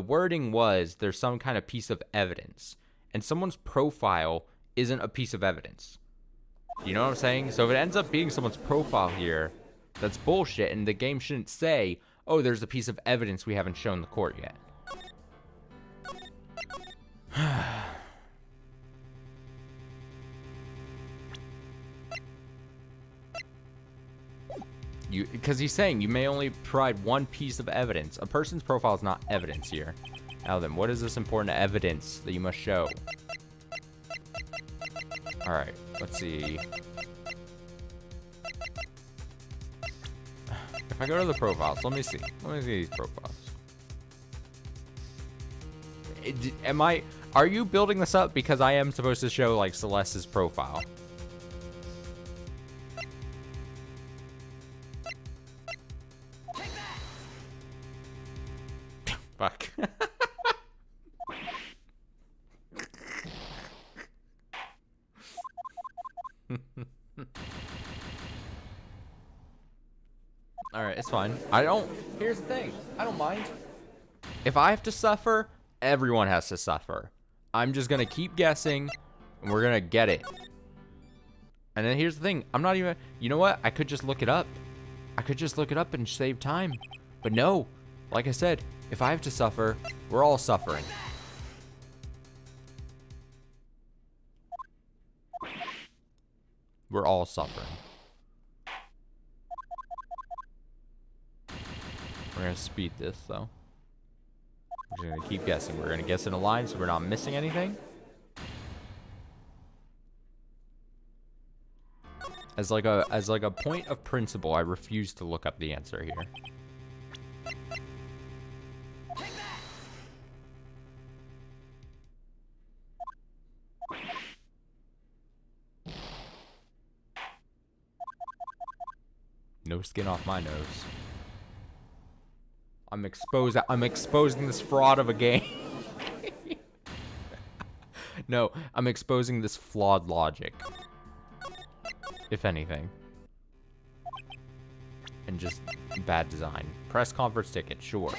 wording was there's some kind of piece of evidence, and someone's profile isn't a piece of evidence. You know what I'm saying? So if it ends up being someone's profile here, that's bullshit, and the game shouldn't say, oh, there's a piece of evidence we haven't shown the court yet. Because he's saying you may only provide one piece of evidence. A person's profile is not evidence here. Now then, what is this important evidence that you must show? Alright, let's see. if I go to the profiles, let me see. Let me see these profiles. Are you building this up because I am supposed to show like Celeste's profile? Fuck. Alright, it's fine. Here's the thing. I don't mind. If I have to suffer, everyone has to suffer. I'm just gonna keep guessing, and we're gonna get it. And then here's the thing. I'm not even... You know what? I could just look it up. I could just look it up and save time. But no. Like I said, if I have to suffer, we're all suffering. We're all suffering. We're gonna speed this, though. We're gonna keep guessing. We're gonna guess in a line so we're not missing anything. As like a point of principle, I refuse to look up the answer here. No skin off my nose. I'm exposing this fraud of a game. No, I'm exposing this flawed logic. If anything. And just bad design. Press conference ticket, sure.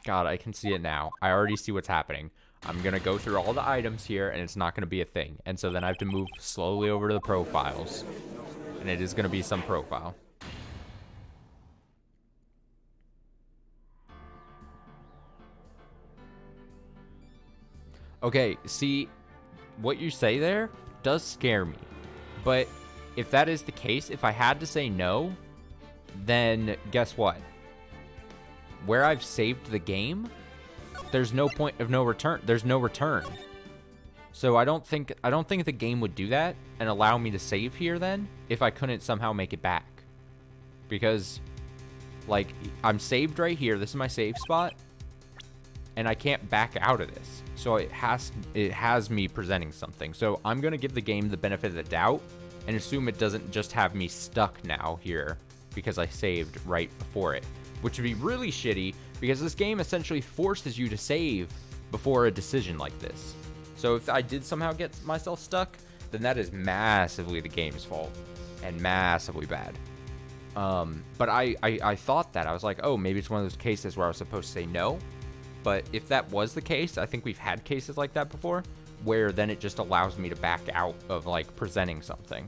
God, I can see it now. I already see what's happening. I'm going to go through all the items here, and it's not going to be a thing. And so then I have to move slowly over to the profiles. And it is going to be some profile. Okay, see, what you say there does scare me. But if that is the case, if I had to say no, then guess what? Where I've saved the game, there's no point of no return. There's no return. So I don't think the game would do that and allow me to save here then if I couldn't somehow make it back. Because like I'm saved right here. This is my save spot. And I can't back out of this. So it has me presenting something. So I'm going to give the game the benefit of the doubt and assume it doesn't just have me stuck now here because I saved right before it, which would be really shitty because this game essentially forces you to save before a decision like this. So if I did somehow get myself stuck, then that is massively the game's fault and massively bad. But I thought that. I was like, oh, maybe it's one of those cases where I was supposed to say no. But if that was the case, I think we've had cases like that before, where then it just allows me to back out of, like, presenting something.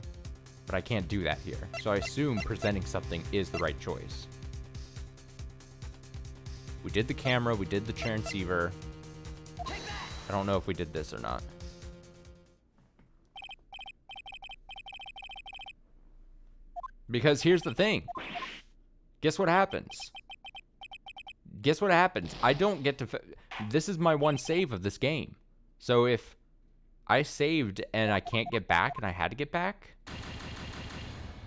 But I can't do that here. So I assume presenting something is the right choice. We did the camera, we did the transceiver. I don't know if we did this or not. Because here's the thing. Guess what happens? Guess what happens? I don't get to... This is my one save of this game. So if I saved and I can't get back and I had to get back,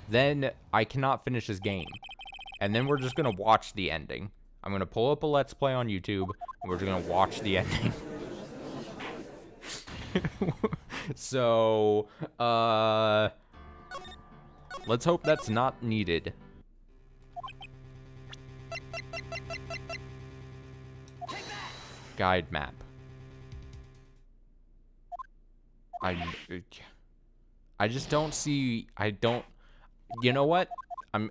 then I cannot finish this game. And then we're just going to watch the ending. I'm going to pull up a Let's Play on YouTube and we're just going to watch the ending. So, let's hope that's not needed. Guide map. I just don't see... You know what? I'm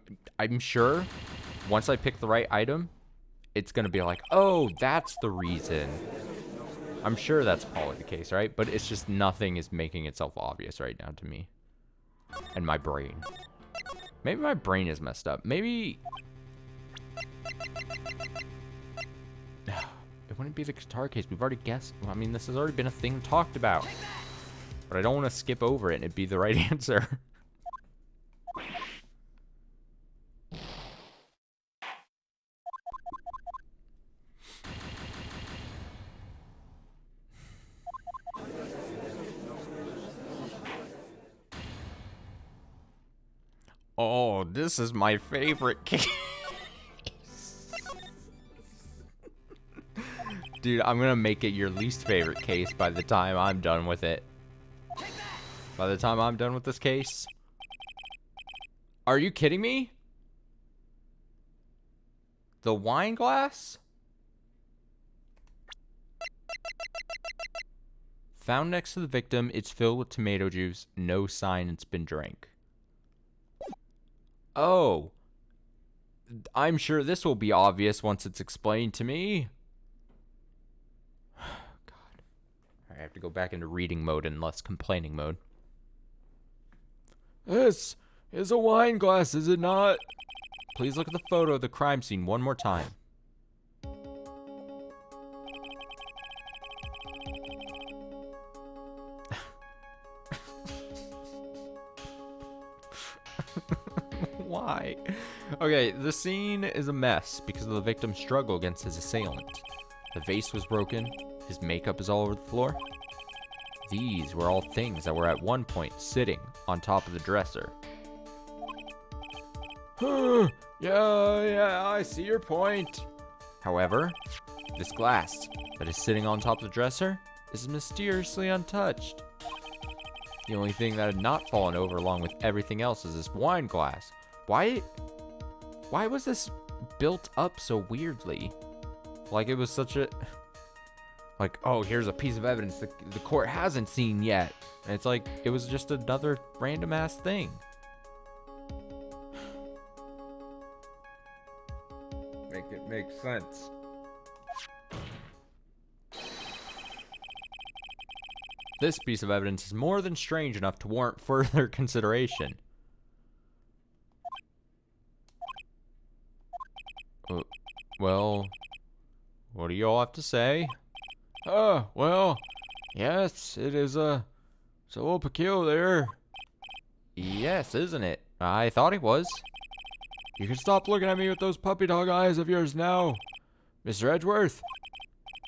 sure once I pick the right item, it's gonna be like, oh, that's the reason. I'm sure that's probably the case, right? But it's just nothing is making itself obvious right now to me. And my brain. Maybe my brain is messed up. Maybe... It wouldn't be the guitar case. We've already guessed. I mean, this has already been a thing talked about. But I don't want to skip over it and it'd be the right answer. Oh, this is my favorite case. Dude, I'm gonna make it your least favorite case by the time I'm done with it. By the time I'm done with this case. Are you kidding me? The wine glass? Found next to the victim, it's filled with tomato juice. No sign it's been drank. Oh. I'm sure this will be obvious once it's explained to me. God. I have to go back into reading mode and less complaining mode. This is a wine glass, is it not? Please look at the photo of the crime scene one more time. Why? Okay, the scene is a mess because of the victim's struggle against his assailant. The vase was broken. His makeup is all over the floor. These were all things that were at one point sitting on top of the dresser. Yeah, I see your point. However, this glass that is sitting on top of the dresser is mysteriously untouched. The only thing that had not fallen over along with everything else is this wine glass. Why was this built up so weirdly? Like it was such a... Like, oh, here's a piece of evidence the court hasn't seen yet. And it's like, it was just another random ass thing. Make it make sense. This piece of evidence is more than strange enough to warrant further consideration. Well, what do you all have to say? Well, yes, it's a little peculiar. Yes, isn't it? I thought it was. You can stop looking at me with those puppy dog eyes of yours now. Mr. Edgeworth.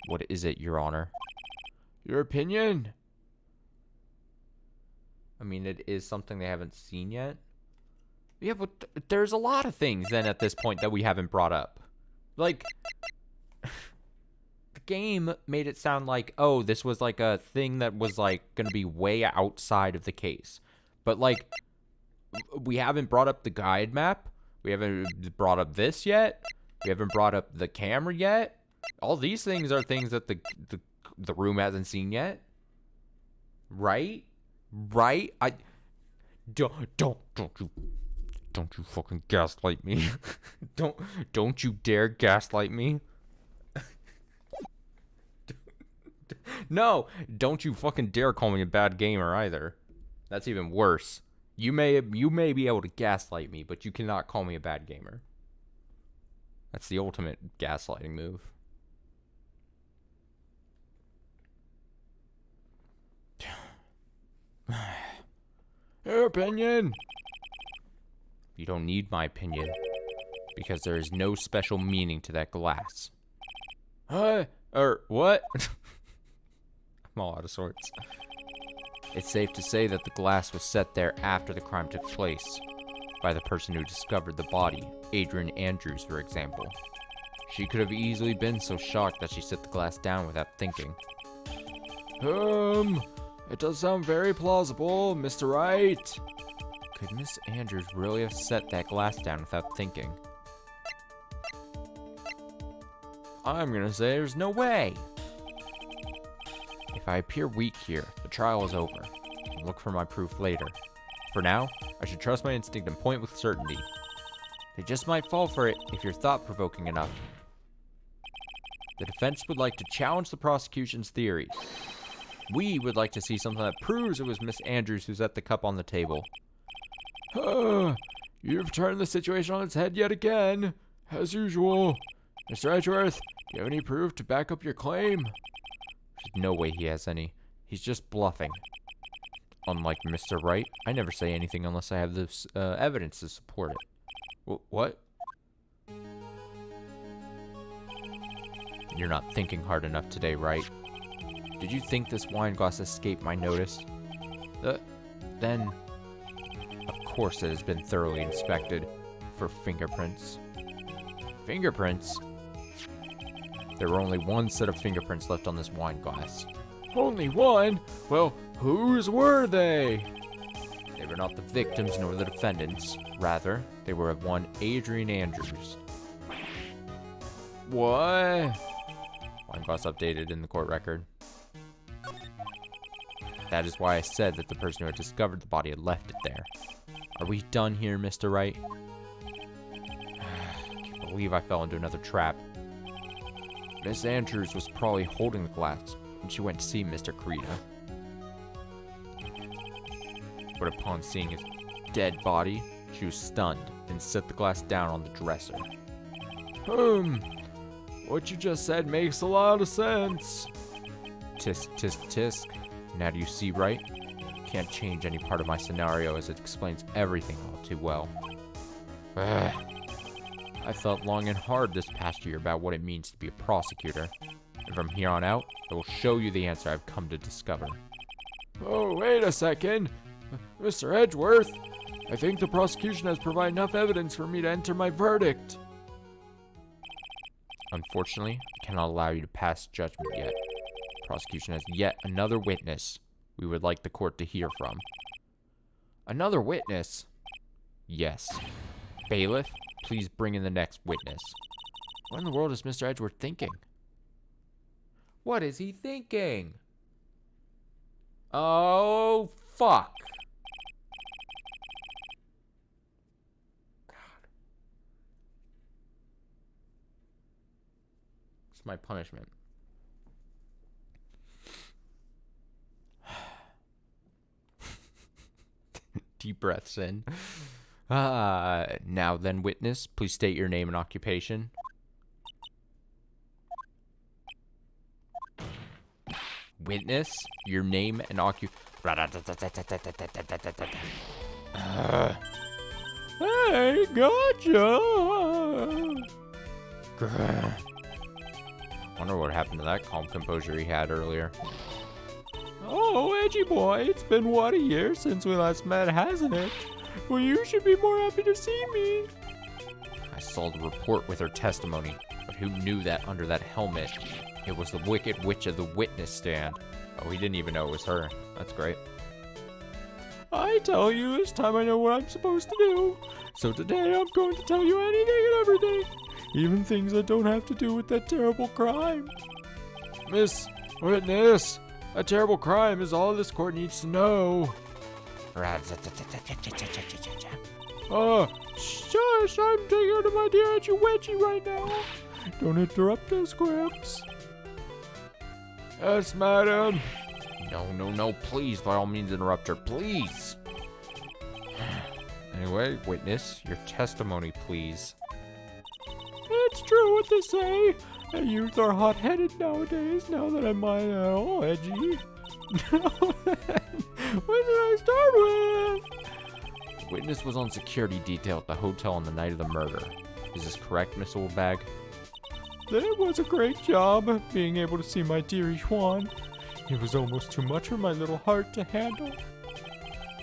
What is it, Your Honor? Your opinion? I mean, it is something they haven't seen yet. Yeah, but there's a lot of things then at this point that we haven't brought up. Like, the game made it sound like, oh, this was like a thing that was like going to be way outside of the case. But like, we haven't brought up the guide map. We haven't brought up this yet. We haven't brought up the camera yet. All these things are things that the room hasn't seen yet. Right? Right? Don't you fucking gaslight me. Don't you dare gaslight me. No, don't you fucking dare call me a bad gamer either. That's even worse. You may be able to gaslight me, but you cannot call me a bad gamer. That's the ultimate gaslighting move. Your opinion? You don't need my opinion, because there is no special meaning to that glass. What? I'm all out of sorts. It's safe to say that the glass was set there after the crime took place, by the person who discovered the body, Adrian Andrews, for example. She could have easily been so shocked that she set the glass down without thinking. It does sound very plausible, Mr. Wright. Could Miss Andrews really have set that glass down without thinking? I'm gonna say there's no way. If I appear weak here, the trial is over. I'll look for my proof later. For now, I should trust my instinct and point with certainty. They just might fall for it if you're thought-provoking enough. The defense would like to challenge the prosecution's theory. We would like to see something that proves it was Miss Andrews who set the cup on the table. You've turned the situation on its head yet again, as usual. Mr. Edgeworth, do you have any proof to back up your claim? There's no way he has any. He's just bluffing. Unlike Mr. Wright, I never say anything unless I have this evidence to support it. What? You're not thinking hard enough today, Wright. Did you think this wine glass escaped my notice? Then, of course it has been thoroughly inspected for fingerprints. Fingerprints? There were only one set of fingerprints left on this wine glass. Only one? Well, whose were they? They were not the victims nor the defendants. Rather, they were of one Adrian Andrews. What? Wine glass updated in the court record. That is why I said that the person who had discovered the body had left it there. Are we done here, Mr. Wright? I can't believe I fell into another trap. Miss Andrews was probably holding the glass when she went to see Mr. Carita. But upon seeing his dead body, she was stunned and set the glass down on the dresser. What you just said makes a lot of sense. Tisk, tisk, tisk. Now do you see, right? Can't change any part of my scenario as it explains everything all too well. I thought long and hard this past year about what it means to be a prosecutor. And from here on out, I will show you the answer I've come to discover. Oh, wait a second. Mr. Edgeworth, I think the prosecution has provided enough evidence for me to enter my verdict. Unfortunately, I cannot allow you to pass judgment yet. The prosecution has yet another witness we would like the court to hear from. Another witness? Yes. Bailiff, please bring in the next witness. What in the world is Mr. Edgeworth thinking? What is he thinking? Oh, fuck. God. It's my punishment. Deep breaths in. Now then, witness, please state your name and occupation. Witness, your name and occupation. Hey, gotcha! Wonder what happened to that calm composure he had earlier. Oh, Edgy boy, it's been what, a year since we last met, hasn't it? Well, you should be more happy to see me. I saw the report with her testimony, but who knew that under that helmet, it was the Wicked Witch of the witness stand. Oh, he didn't even know it was her. That's great. I tell you, this time I know what I'm supposed to do. So today I'm going to tell you anything and everything, even things that don't have to do with that terrible crime. Miss Witness, a terrible crime is all this court needs to know. Shush, I'm taking her to my dear Edgy Wedgie right now. Don't interrupt us, Gramps. Yes, madam. No, please, by all means interrupt her, please. Anyway, witness, your testimony, please. It's true what they say. Youth are hot-headed nowadays, now that I'm edgy. What did I start with? The witness was on security detail at the hotel on the night of the murder. Is this correct, Miss Oldbag? That was a great job, being able to see my dearie Juan. It was almost too much for my little heart to handle.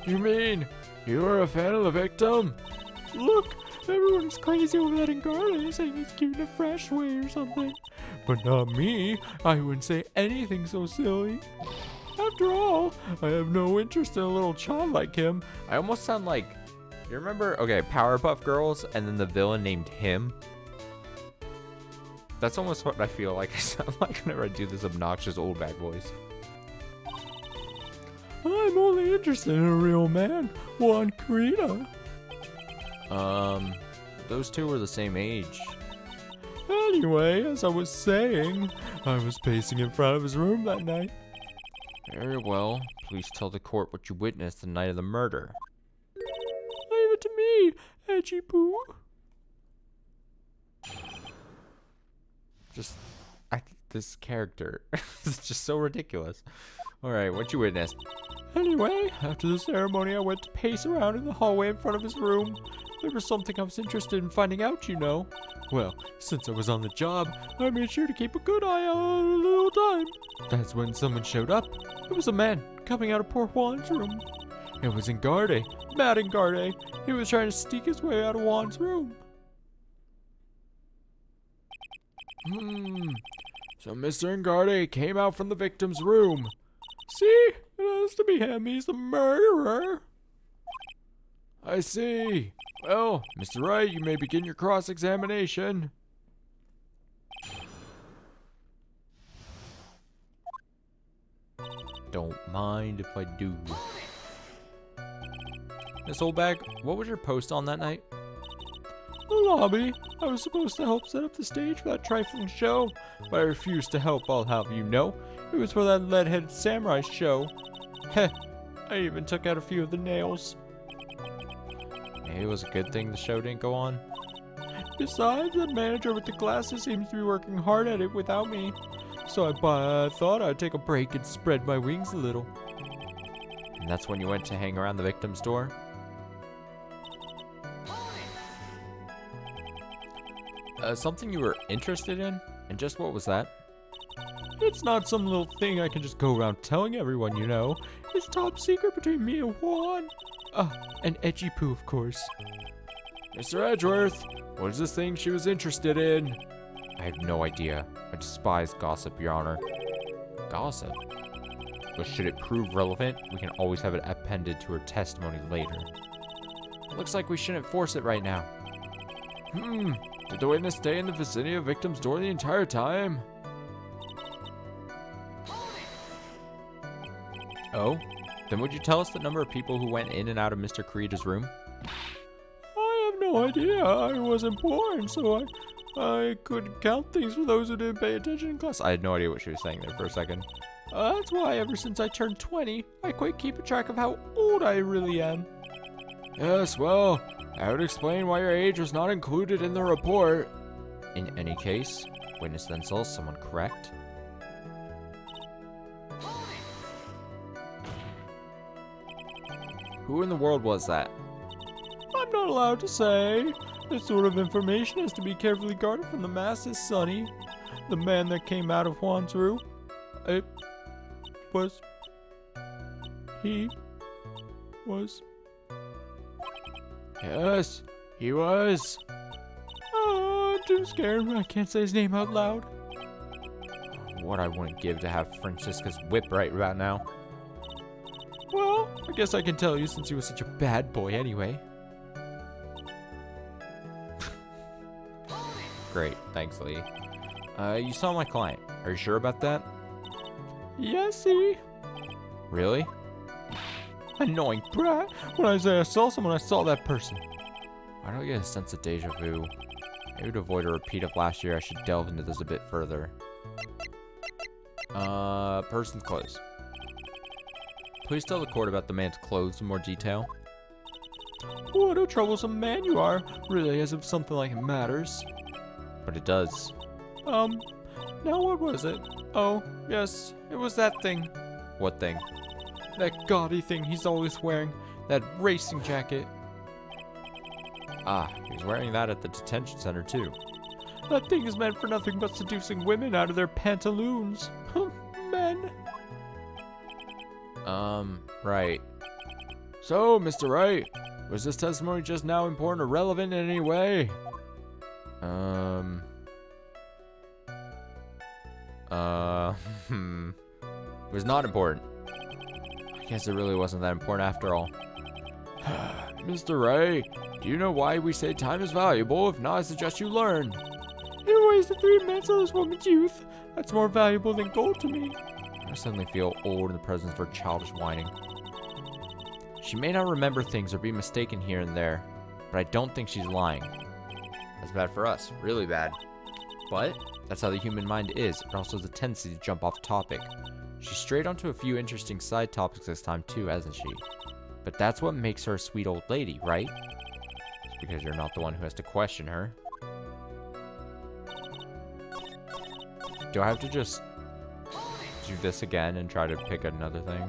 You mean, you were a fan of the victim? Look, everyone's crazy over that Engarde, saying he's cute in a fresh way or something. But not me. I wouldn't say anything so silly. After all, I have no interest in a little child like him. I almost sound like, you remember, okay, Powerpuff Girls, and then the villain named him? That's almost what I feel like I sound like whenever I do this obnoxious old bag voice. I'm only interested in a real man, Juan Carita. Those two were the same age. Anyway, as I was saying, I was pacing in front of his room that night. Very well. Please tell the court what you witnessed the night of the murder. Leave it to me, Edgy Poo. This character is just so ridiculous. Alright, what you witnessed? Anyway, after the ceremony, I went to pace around in the hallway in front of his room. There was something I was interested in finding out, you know. Well, since I was on the job, I made sure to keep a good eye out all the little time. That's when someone showed up. It was a man coming out of poor Juan's room. It was Engarde. Mad Engarde. He was trying to sneak his way out of Juan's room. So Mr. Engarde came out from the victim's room. See? It has to be him. He's the murderer. I see. Well, Mr. Wright, you may begin your cross-examination. Don't mind if I do. Miss Oldbag, what was your post on that night? The lobby. I was supposed to help set up the stage for that trifling show, but I refused to help, I'll have you know. It was for that lead-headed samurai show. Heh, I even took out a few of the nails. Maybe it was a good thing the show didn't go on. Besides, the manager with the glasses seems to be working hard at it without me. So I thought I'd take a break and spread my wings a little. And that's when you went to hang around the victim's door? Something you were interested in? And just what was that? It's not some little thing I can just go around telling everyone, you know. It's top secret between me and Juan. And Edgy Poo, of course. Mr. Edgeworth, what is this thing she was interested in? I have no idea. I despise gossip, Your Honor. Gossip? But should it prove relevant, we can always have it appended to her testimony later. Looks like we shouldn't force it right now. Did the witness stay in the vicinity of the victim's door the entire time? Oh? Then would you tell us the number of people who went in and out of Mr. Karida's room? I have no idea. I wasn't born, so I couldn't count things for those who didn't pay attention in class. I had no idea what she was saying there for a second. That's why ever since I turned 20, I quit keeping track of how old I really am. Yes, well, that would explain why your age was not included in the report. In any case, witness then saw someone, correct? Who in the world was that? I'm not allowed to say. This sort of information has to be carefully guarded from the masses, Sonny. The man that came out of Juan's room, he was. Yes, he was. Oh, I'm too scared. I can't say his name out loud. What I wouldn't give to have Francisca's whip right about now. Well, I guess I can tell you since he was such a bad boy anyway. Great, thanks, Lee. You saw my client. Are you sure about that? Yes, he. Really? Annoying brat. When I say I saw someone, I saw that person. Why do I get a sense of deja vu? Maybe to avoid a repeat of last year, I should delve into this a bit further. Person's clothes. Please tell the court about the man's clothes in more detail. What a troublesome man you are. Really, as if something like it matters. But it does. Now what was it? Oh, yes, it was that thing. What thing? That gaudy thing he's always wearing. That racing jacket. Ah, he was wearing that at the detention center too. That thing is meant for nothing but seducing women out of their pantaloons. Men. Right. So, Mr. Wright, was this testimony just now important or relevant in any way? It was not important. I guess it really wasn't that important after all. Mr. Wright, do you know why we say time is valuable? If not, I suggest you learn. You wasted 3 minutes of this woman's youth. That's more valuable than gold to me. I suddenly feel old in the presence of her childish whining. She may not remember things or be mistaken here and there, but I don't think she's lying. That's bad for us, really bad. But that's how the human mind is. It also has a tendency to jump off topic. She strayed onto a few interesting side topics this time too, hasn't she? But that's what makes her a sweet old lady, right? It's because you're not the one who has to question her. Do I have to just do this again and try to pick another thing?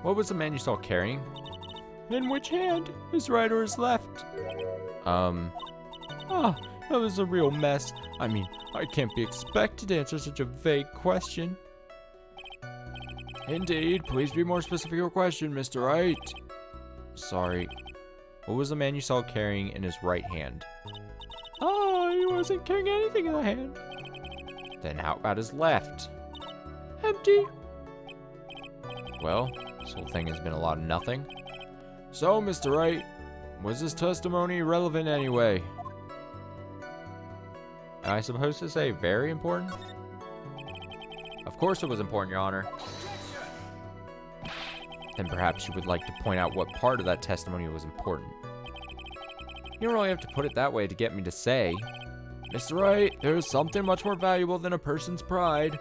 What was the man you saw carrying? In which hand? His right or his left? That was a real mess. I mean, I can't be expected to answer such a vague question. Indeed, please be more specific in your question, Mr. Wright. Sorry. What was the man you saw carrying in his right hand? Oh, he wasn't carrying anything in the hand. Then how about his left? Empty. Well, this whole thing has been a lot of nothing. So, Mr. Wright, was this testimony relevant anyway? Am I supposed to say very important? Of course it was important, Your Honor. Then perhaps you would like to point out what part of that testimony was important. You don't really have to put it that way to get me to say. Mr. Wright, there is something much more valuable than a person's pride,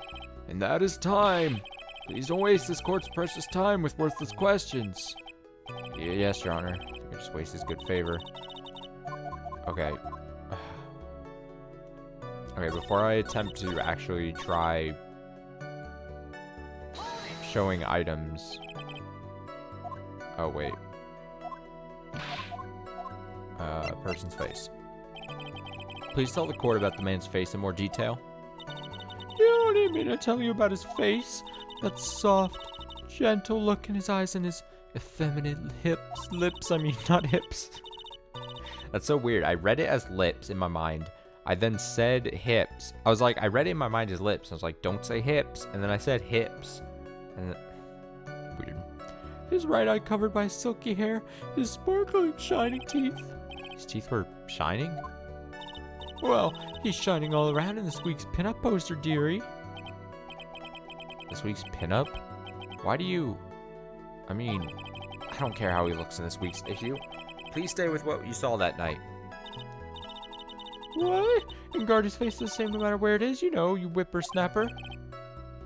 and that is time. Please don't waste this court's precious time with worthless questions. Yes, Your Honor. I just waste his good favor. Okay. Okay, before I attempt to actually try showing items. Oh, wait. Person's face. Please tell the court about the man's face in more detail. You don't need me to tell you about his face. That soft, gentle look in his eyes and his effeminate lips. I mean, not hips. That's so weird. I read it as lips in my mind. I then said hips. I was like, I read it in my mind as lips. I was like, don't say hips. And then I said hips. And weird. His right eye covered by silky hair, his sparkling, shining teeth. His teeth were shining? Well, he's shining all around in this week's pinup poster, dearie. This week's pinup? Why do you... I mean, I don't care how he looks in this week's issue. Please stay with what you saw that night. What? And guard his face the same no matter where it is, you know, you whippersnapper.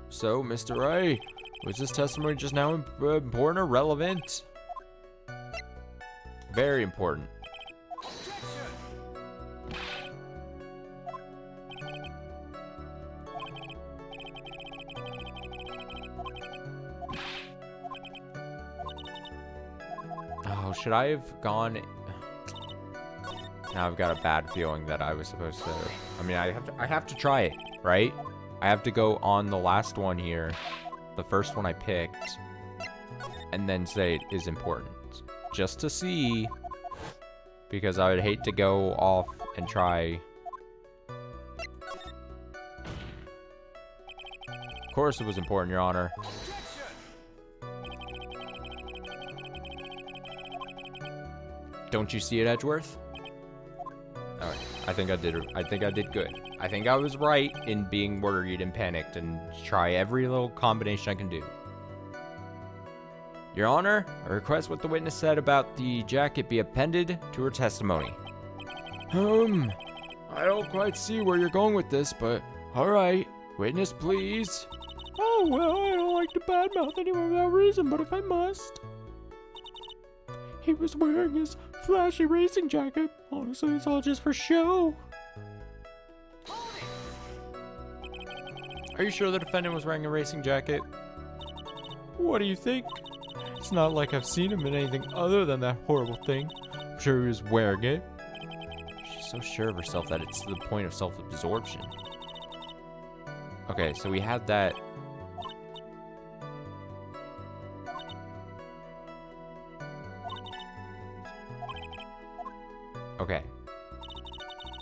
So, Mr. Wright, was this testimony just now important or relevant? Very important. Oh, should I have gone... Now I've got a bad feeling that I was supposed to... I mean, I have to try it, right? I have to go on the last one here, the first one I picked, and then say it is important. Just to see, because I would hate to go off and try... Of course it was important, Your Honor. Don't you see it, Edgeworth? Alright, I think I did good. I think I was right in being worried and panicked and try every little combination I can do. Your Honor, I request what the witness said about the jacket be appended to her testimony. I don't quite see where you're going with this, but alright. Witness, please. Oh, well, I don't like to badmouth anyone without reason, but if I must. He was wearing his flashy racing jacket. Honestly, it's all just for show. Are you sure the defendant was wearing a racing jacket? What do you think? It's not like I've seen him in anything other than that horrible thing. I'm sure he was wearing it. She's so sure of herself that it's to the point of self-absorption. Okay, so we had that. Okay.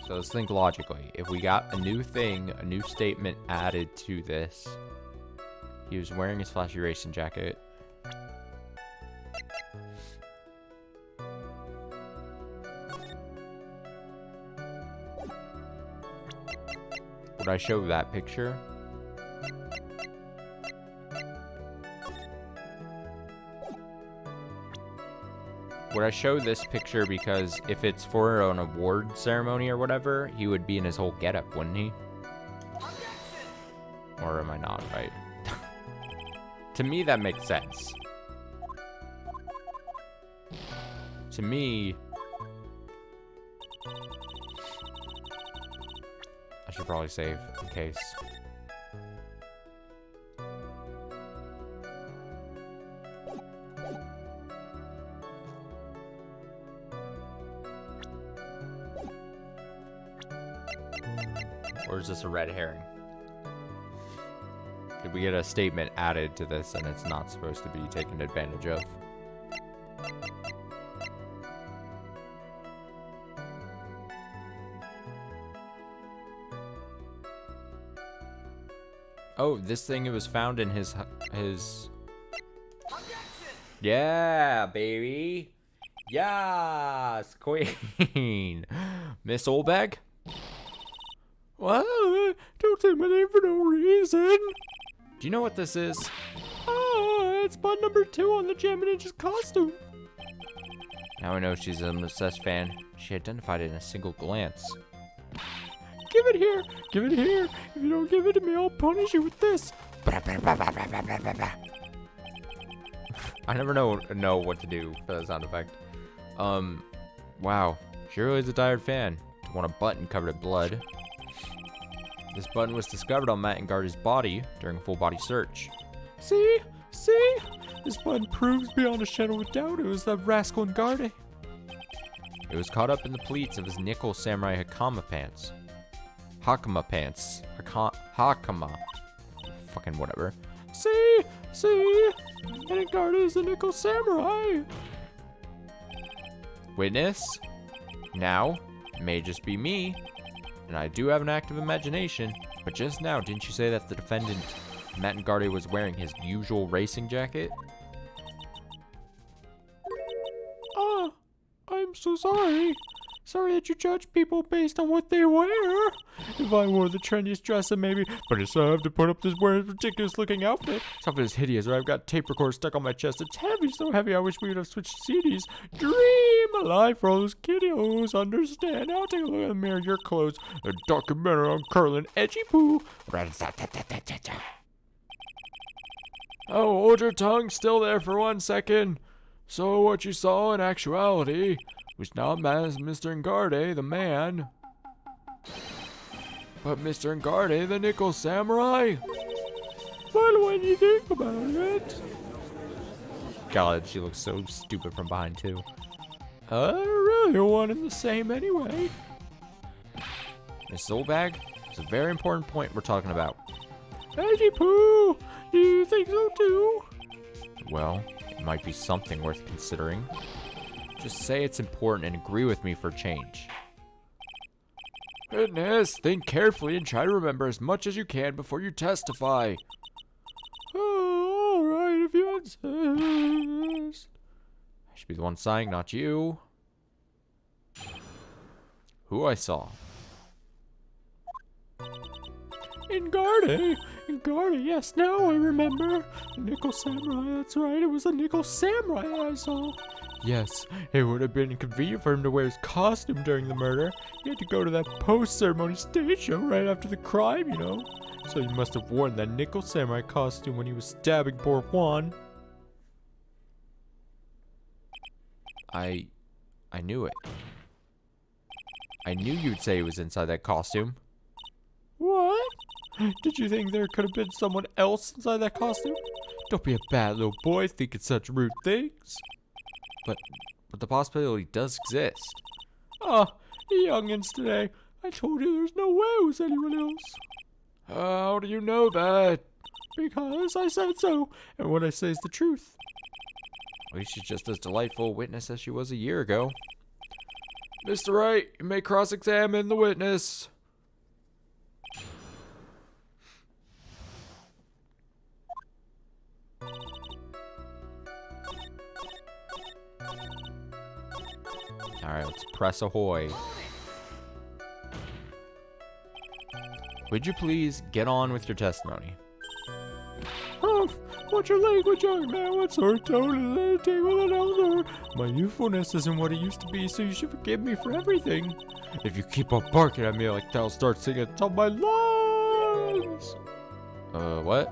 So let's think logically. If we got a new thing, a new statement added to this, he was wearing his flashy racing jacket. Would I show that picture? Would I show this picture because if it's for an award ceremony or whatever, he would be in his whole getup, wouldn't he? Or am I not right? To me, that makes sense. To me... I should probably save in case. Or is this a red herring? Did we get a statement added to this and it's not supposed to be taken advantage of? Oh, this thing, it was found in his... Yeah, baby. Yes, queen. Miss Oldbag? What? Don't say my name for no reason. Do you know what this is? Ah, it's button number 2 on the Gem Ninja's costume. Now I know she's an obsessed fan. She identified it in a single glance. Give it here. Give it here. If you don't give it to me, I'll punish you with this. I never know what to do for that sound effect. Wow. She really is a diehard fan. To want a button covered in blood. This button was discovered on Matt and Gardy's body during a full body search. See? See? This button proves beyond a shadow of doubt it was that rascal Enraged. It was caught up in the pleats of his nickel samurai Hakama pants. Hakama pants. Hakama. Fucking whatever. See? See? And Enraged is a nickel samurai. Witness? Now, it may just be me, and I do have an active imagination, but just now, didn't you say that the defendant, Matt Enraged, was wearing his usual racing jacket? Ah, I'm so sorry. Sorry that you judge people based on what they wear. If I wore the trendiest dress, then maybe, but instead I have to put up this weird, ridiculous looking outfit. This outfit is hideous, or I've got tape recorder stuck on my chest. It's heavy, so heavy I wish we would have switched CDs. Dream alive for all those kiddos. Understand? Now take a look in the mirror. Your clothes. A documentary on curling edgy poo. Oh, hold your tongue still there for 1 second. So what you saw in actuality was not Mr. Enraged, the man, but Mr. Enraged, the nickel samurai. But when you think about it, God, she looks so stupid from behind, too. they're really one and the same anyway. Miss Oldbag, it's a very important point we're talking about. Edgy poo, do you think so too? Well, it might be something worth considering. Just say it's important and agree with me for change. Goodness, think carefully and try to remember as much as you can before you testify. Oh, alright, if you insist. I should be the one sighing, not you. Who I saw. Enraged, yes, now I remember. Nickel Samurai, that's right, it was a Nickel Samurai I saw. Yes, it would have been convenient for him to wear his costume during the murder. He had to go to that post-ceremony stage show right after the crime, you know. So he must have worn that Nickel Samurai costume when he was stabbing poor Juan. I knew it. I knew you'd say he was inside that costume. What? Did you think there could have been someone else inside that costume? Don't be a bad little boy thinking such rude things. But the possibility does exist. Ah, the youngins today. I told you there's no way it was anyone else. How do you know that? Because I said so, and what I say is the truth. Well, she's just as delightful a witness as she was a year ago. Mr. Wright, you may cross-examine the witness. Alright, let's press ahoy. Would you please get on with your testimony? Humph, what's your language, young man? What sort of tone is that take with an elder? My youthfulness isn't what it used to be, so you should forgive me for everything. If you keep on barking at me like that, I'll start singing at the top of my lungs. What?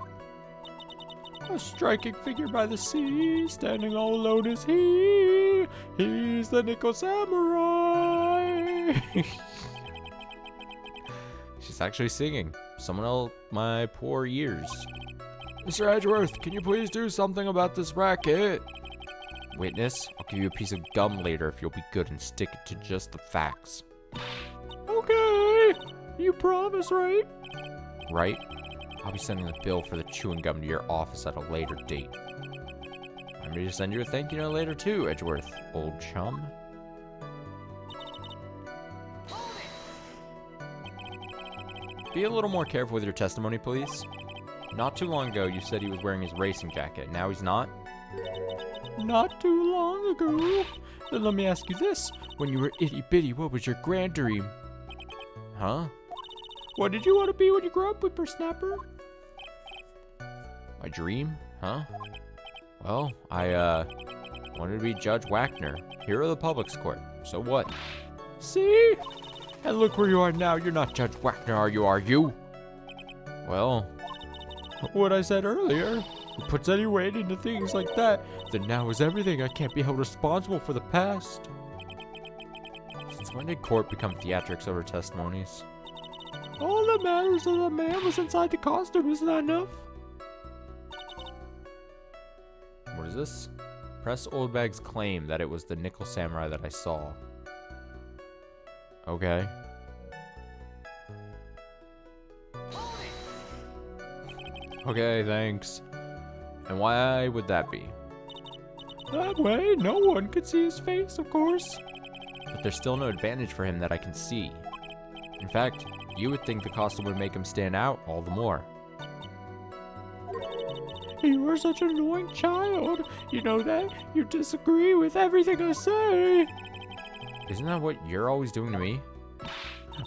A striking figure by the sea, standing all alone is he. He's the Nickel Samurai. She's actually singing. Someone else, my poor ears. Mr. Edgeworth, can you please do something about this racket? Witness, I'll give you a piece of gum later if you'll be good and stick it to just the facts. Okay. You promise, right? Right? I'll be sending the bill for the chewing gum to your office at a later date. I'm ready to send you a thank you note later too, Edgeworth, old chum. Be a little more careful with your testimony, please. Not too long ago, you said he was wearing his racing jacket. Now he's not? Not too long ago. Then let me ask you this. When you were itty-bitty, what was your grand dream? Huh? What did you want to be when you grew up, whippersnapper? My dream? Huh? Well, I wanted to be Judge Wagner, hero of the public's court. So what? See? And look where you are now. You're not Judge Wagner, are you? Well, What I said earlier. Who puts any weight into things like that, then now is everything. I can't be held responsible for the past. since when did court become theatrics over testimonies? All that matters is that the man was inside the costume. Isn't that enough? What is this? Press Oldbag's claim that it was the Nickel Samurai that I saw. Okay. Okay, thanks. And why would that be? That way, no one could see his face, of course. But there's still no advantage for him that I can see. In fact, you would think the costume would make him stand out all the more. You are such an annoying child. You know that? You disagree with everything I say. Isn't that what you're always doing to me?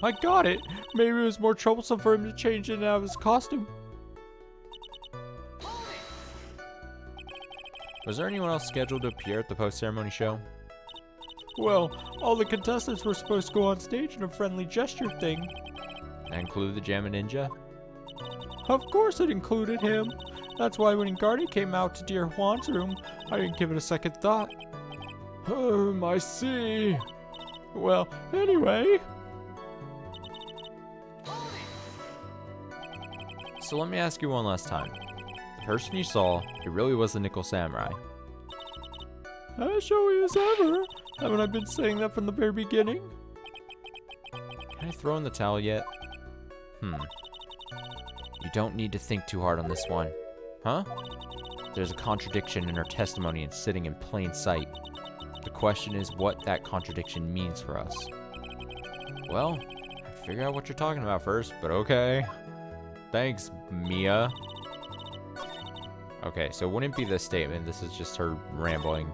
I got it. Maybe it was more troublesome for him to change in and out of his costume. Was there anyone else scheduled to appear at the post-ceremony show? Well, all the contestants were supposed to go on stage in a friendly gesture thing. That include the Jammin' Ninja? Of course it included him. That's why when Gardy came out to Dear Juan's room, I didn't give it a second thought. I see. Well, anyway. So let me ask you one last time. The person you saw, it really was the Nickel Samurai. As showy as ever. Haven't I been saying that from the very beginning? Can I throw in the towel yet? You don't need to think too hard on this one. Huh? There's a contradiction in her testimony and sitting in plain sight. The question is what that contradiction means for us. Well, I'd figure out what you're talking about first, but okay. Thanks, Mia. Okay, so it wouldn't be this statement. This is just her rambling.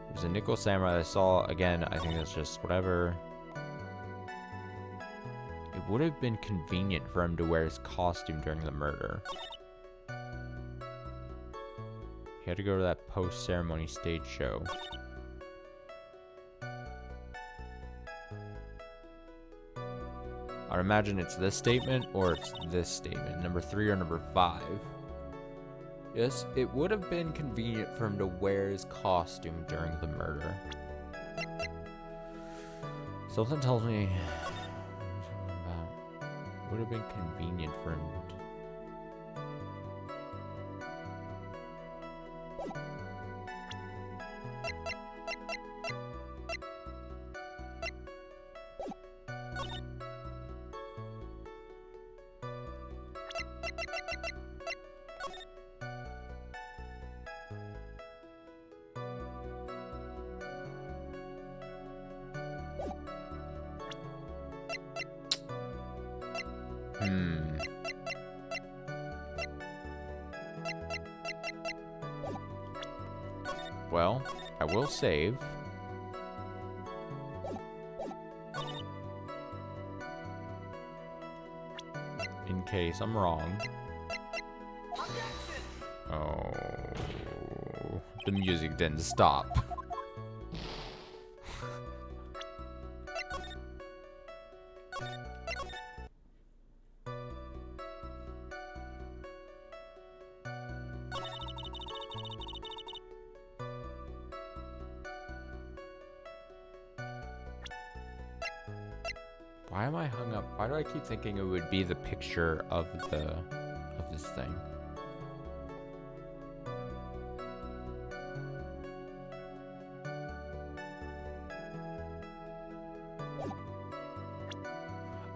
There's a Nickel Samurai that I saw. Again, I think that's just whatever. It would have been convenient for him to wear his costume during the murder. He had to go to that post-ceremony stage show. I'd imagine it's this statement or it's this statement. Number 3 or number 5. Yes, it would have been convenient for him to wear his costume during the murder. Something tells me would have been convenient for him to... Well, I will save. In case I'm wrong. Oh, the music didn't stop. Why am I hung up? Why do I keep thinking it would be the picture of this thing?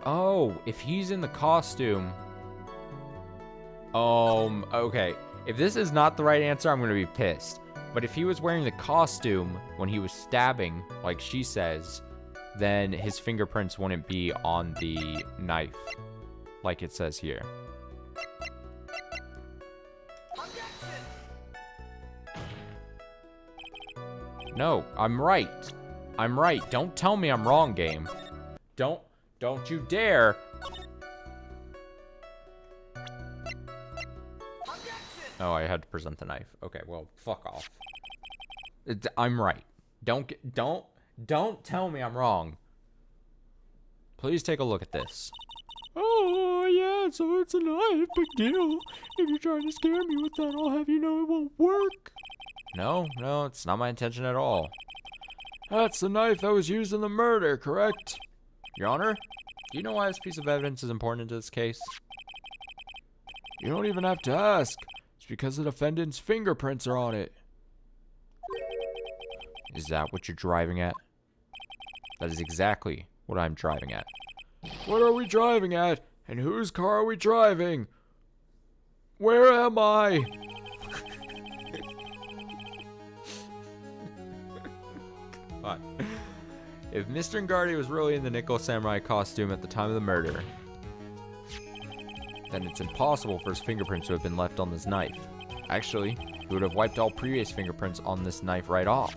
Oh, if he's in the costume. Okay. If this is not the right answer, I'm going to be pissed. But if he was wearing the costume when he was stabbing, like she says, then his fingerprints wouldn't be on the knife, like it says here. No, I'm right. I'm right. Don't tell me I'm wrong, game. Don't you dare. Oh, I had to present the knife. Okay, well, fuck off. I'm right. Don't tell me I'm wrong. Please take a look at this. Oh, yeah, so it's a knife. Big deal. If you're trying to scare me with that, I'll have you know it won't work. No, it's not my intention at all. That's the knife that was used in the murder, correct? Your Honor, do you know why this piece of evidence is important to this case? You don't even have to ask. It's because the defendant's fingerprints are on it. Is that what you're driving at? That is exactly what I'm driving at. What are we driving at? And whose car are we driving? Where am I? But if Mr. Ngardi was really in the Nickel Samurai costume at the time of the murder, then it's impossible for his fingerprints to have been left on this knife. Actually, he would have wiped all previous fingerprints on this knife right off.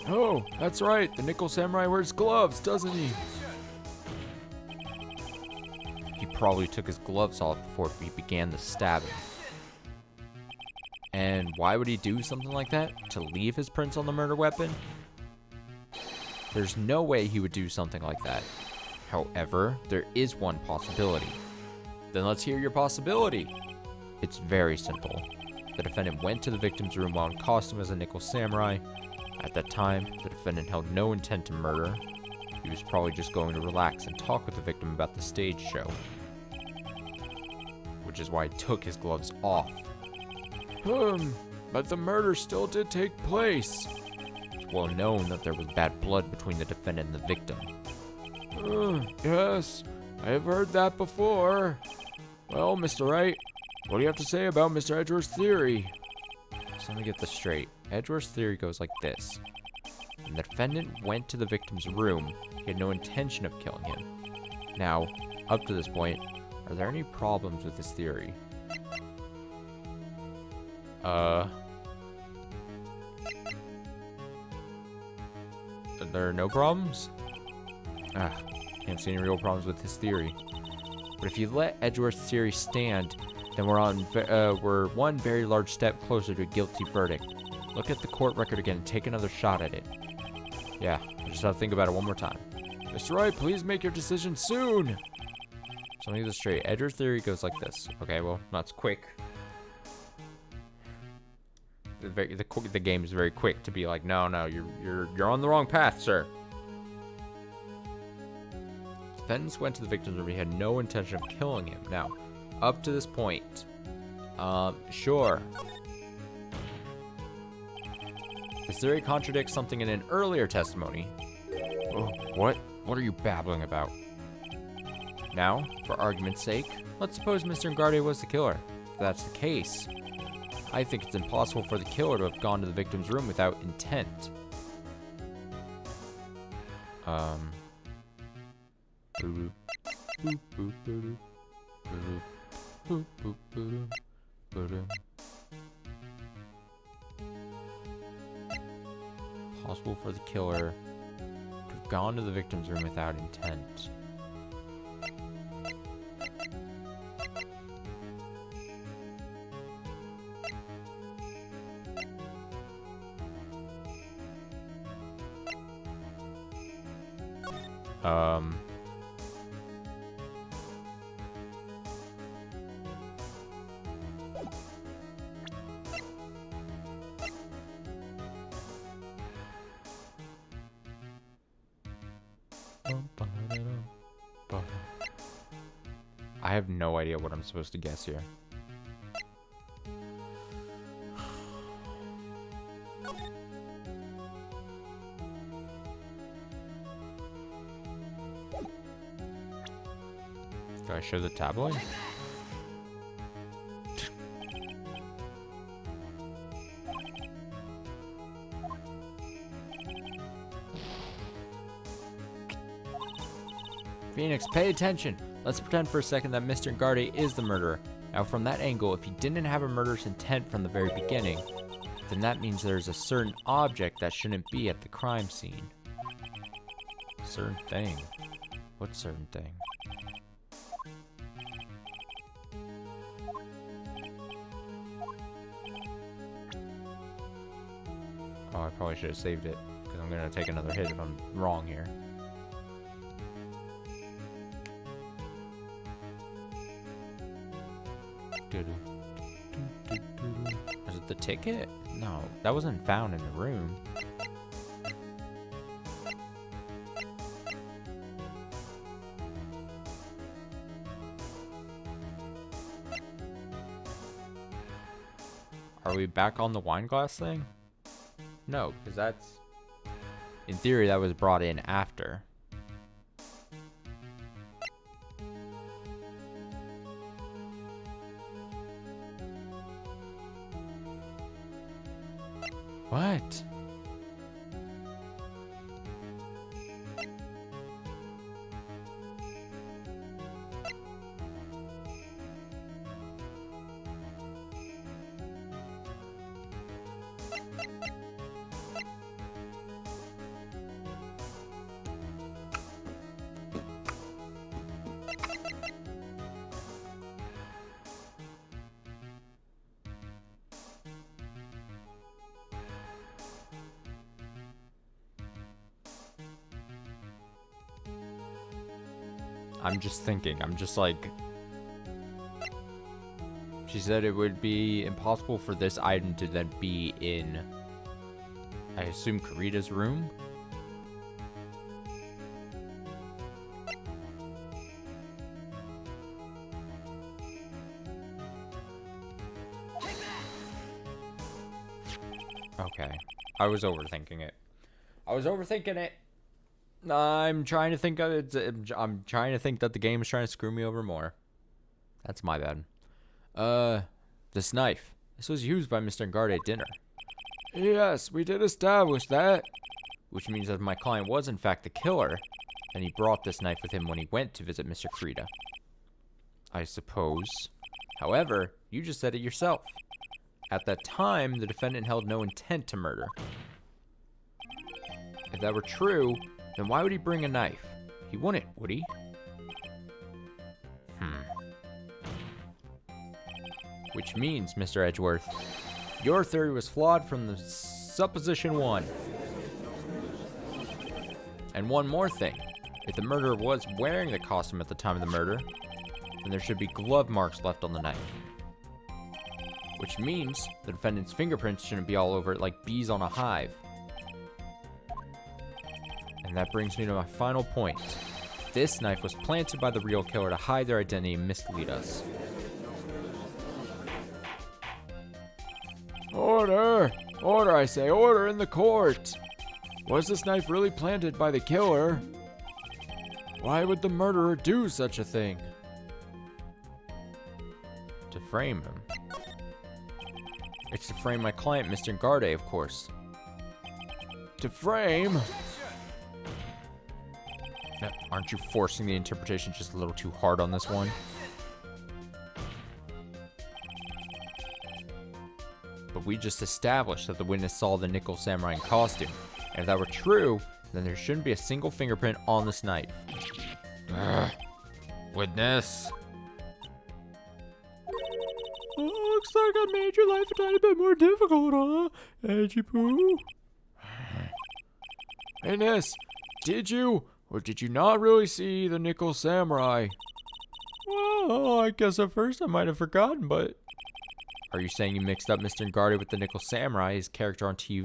Oh, that's right. The Nickel Samurai wears gloves, doesn't he? He probably took his gloves off before he began the stabbing. And why would he do something like that? To leave his prints on the murder weapon? There's no way he would do something like that. However, there is one possibility. Then let's hear your possibility. It's very simple. The defendant went to the victim's room while in costume as a Nickel Samurai. At that time, the defendant held no intent to murder. He was probably just going to relax and talk with the victim about the stage show. Which is why he took his gloves off. But the murder still did take place. It's well known that there was bad blood between the defendant and the victim. Yes, I have heard that before. Well, Mr. Wright, what do you have to say about Mr. Edgeworth's theory? So let me get this straight. Edgeworth's theory goes like this. When the defendant went to the victim's room, he had no intention of killing him. Now, up to this point, are there any problems with this theory? Are there no problems? Can't see any real problems with this theory. But if you let Edgeworth's theory stand, then we're one very large step closer to a guilty verdict. Look at the court record again and take another shot at it. Yeah, just have to think about it one more time. Mr. Wright, please make your decision soon. So let me get this straight. Edgeworth's theory goes like this. Okay, well, that's quick. The game is very quick to be like, no, you're on the wrong path, sir. Defendants went to the victim's room. He had no intention of killing him. Now, up to this point, sure. This theory contradicts something in an earlier testimony. Oh, what? What are you babbling about? Now, for argument's sake, let's suppose Mr. Ngardi was the killer. If that's the case, I think it's impossible for the killer to have gone to the victim's room without intent. Possible for the killer to have gone to the victim's room without intent. I have no idea what I'm supposed to guess here. Do I show the tabloid? Phoenix, pay attention. Let's pretend for a second that Mr. Garde is the murderer. Now, from that angle, if he didn't have a murderous intent from the very beginning, then that means there's a certain object that shouldn't be at the crime scene. Certain thing. What certain thing? Oh, I probably should have saved it, because I'm going to take another hit if I'm wrong here. Was it the ticket? No, that wasn't found in the room. Are we back on the wine glass thing? No, because that's... In theory, that was brought in after. What? I'm just thinking. I'm just like... She said it would be impossible for this item to then be in, I assume, Kurita's room? Okay. I was overthinking it. I'm trying to think of it. I'm trying to think that the game is trying to screw me over more. That's my bad. This knife. This was used by Mr. Garde at dinner. Yes, we did establish that. Which means that if my client was in fact the killer, then he brought this knife with him when he went to visit Mr. Kurita. I suppose. However, you just said it yourself. At that time, the defendant held no intent to murder. If that were true, then why would he bring a knife? He wouldn't, would he? Which means, Mr. Edgeworth, your theory was flawed from the supposition one. And one more thing. If the murderer was wearing the costume at the time of the murder, then there should be glove marks left on the knife. Which means the defendant's fingerprints shouldn't be all over it like bees on a hive. And that brings me to my final point. This knife was planted by the real killer to hide their identity and mislead us. Order! Order, I say, order in the court! Was this knife really planted by the killer? Why would the murderer do such a thing? To frame him. It's to frame my client, Mr. Garde, of course. To frame? Now, aren't you forcing the interpretation just a little too hard on this one? But we just established that the witness saw the nickel samurai in costume. And if that were true, then there shouldn't be a single fingerprint on this knife. Witness. Oh, looks like I made your life a tiny bit more difficult, huh? Edgy Poo? Witness, did you or did you not really see the nickel samurai? Oh, I guess at first I might have forgotten, but... Are you saying you mixed up Mr. Garde with the nickel samurai, his character on TV?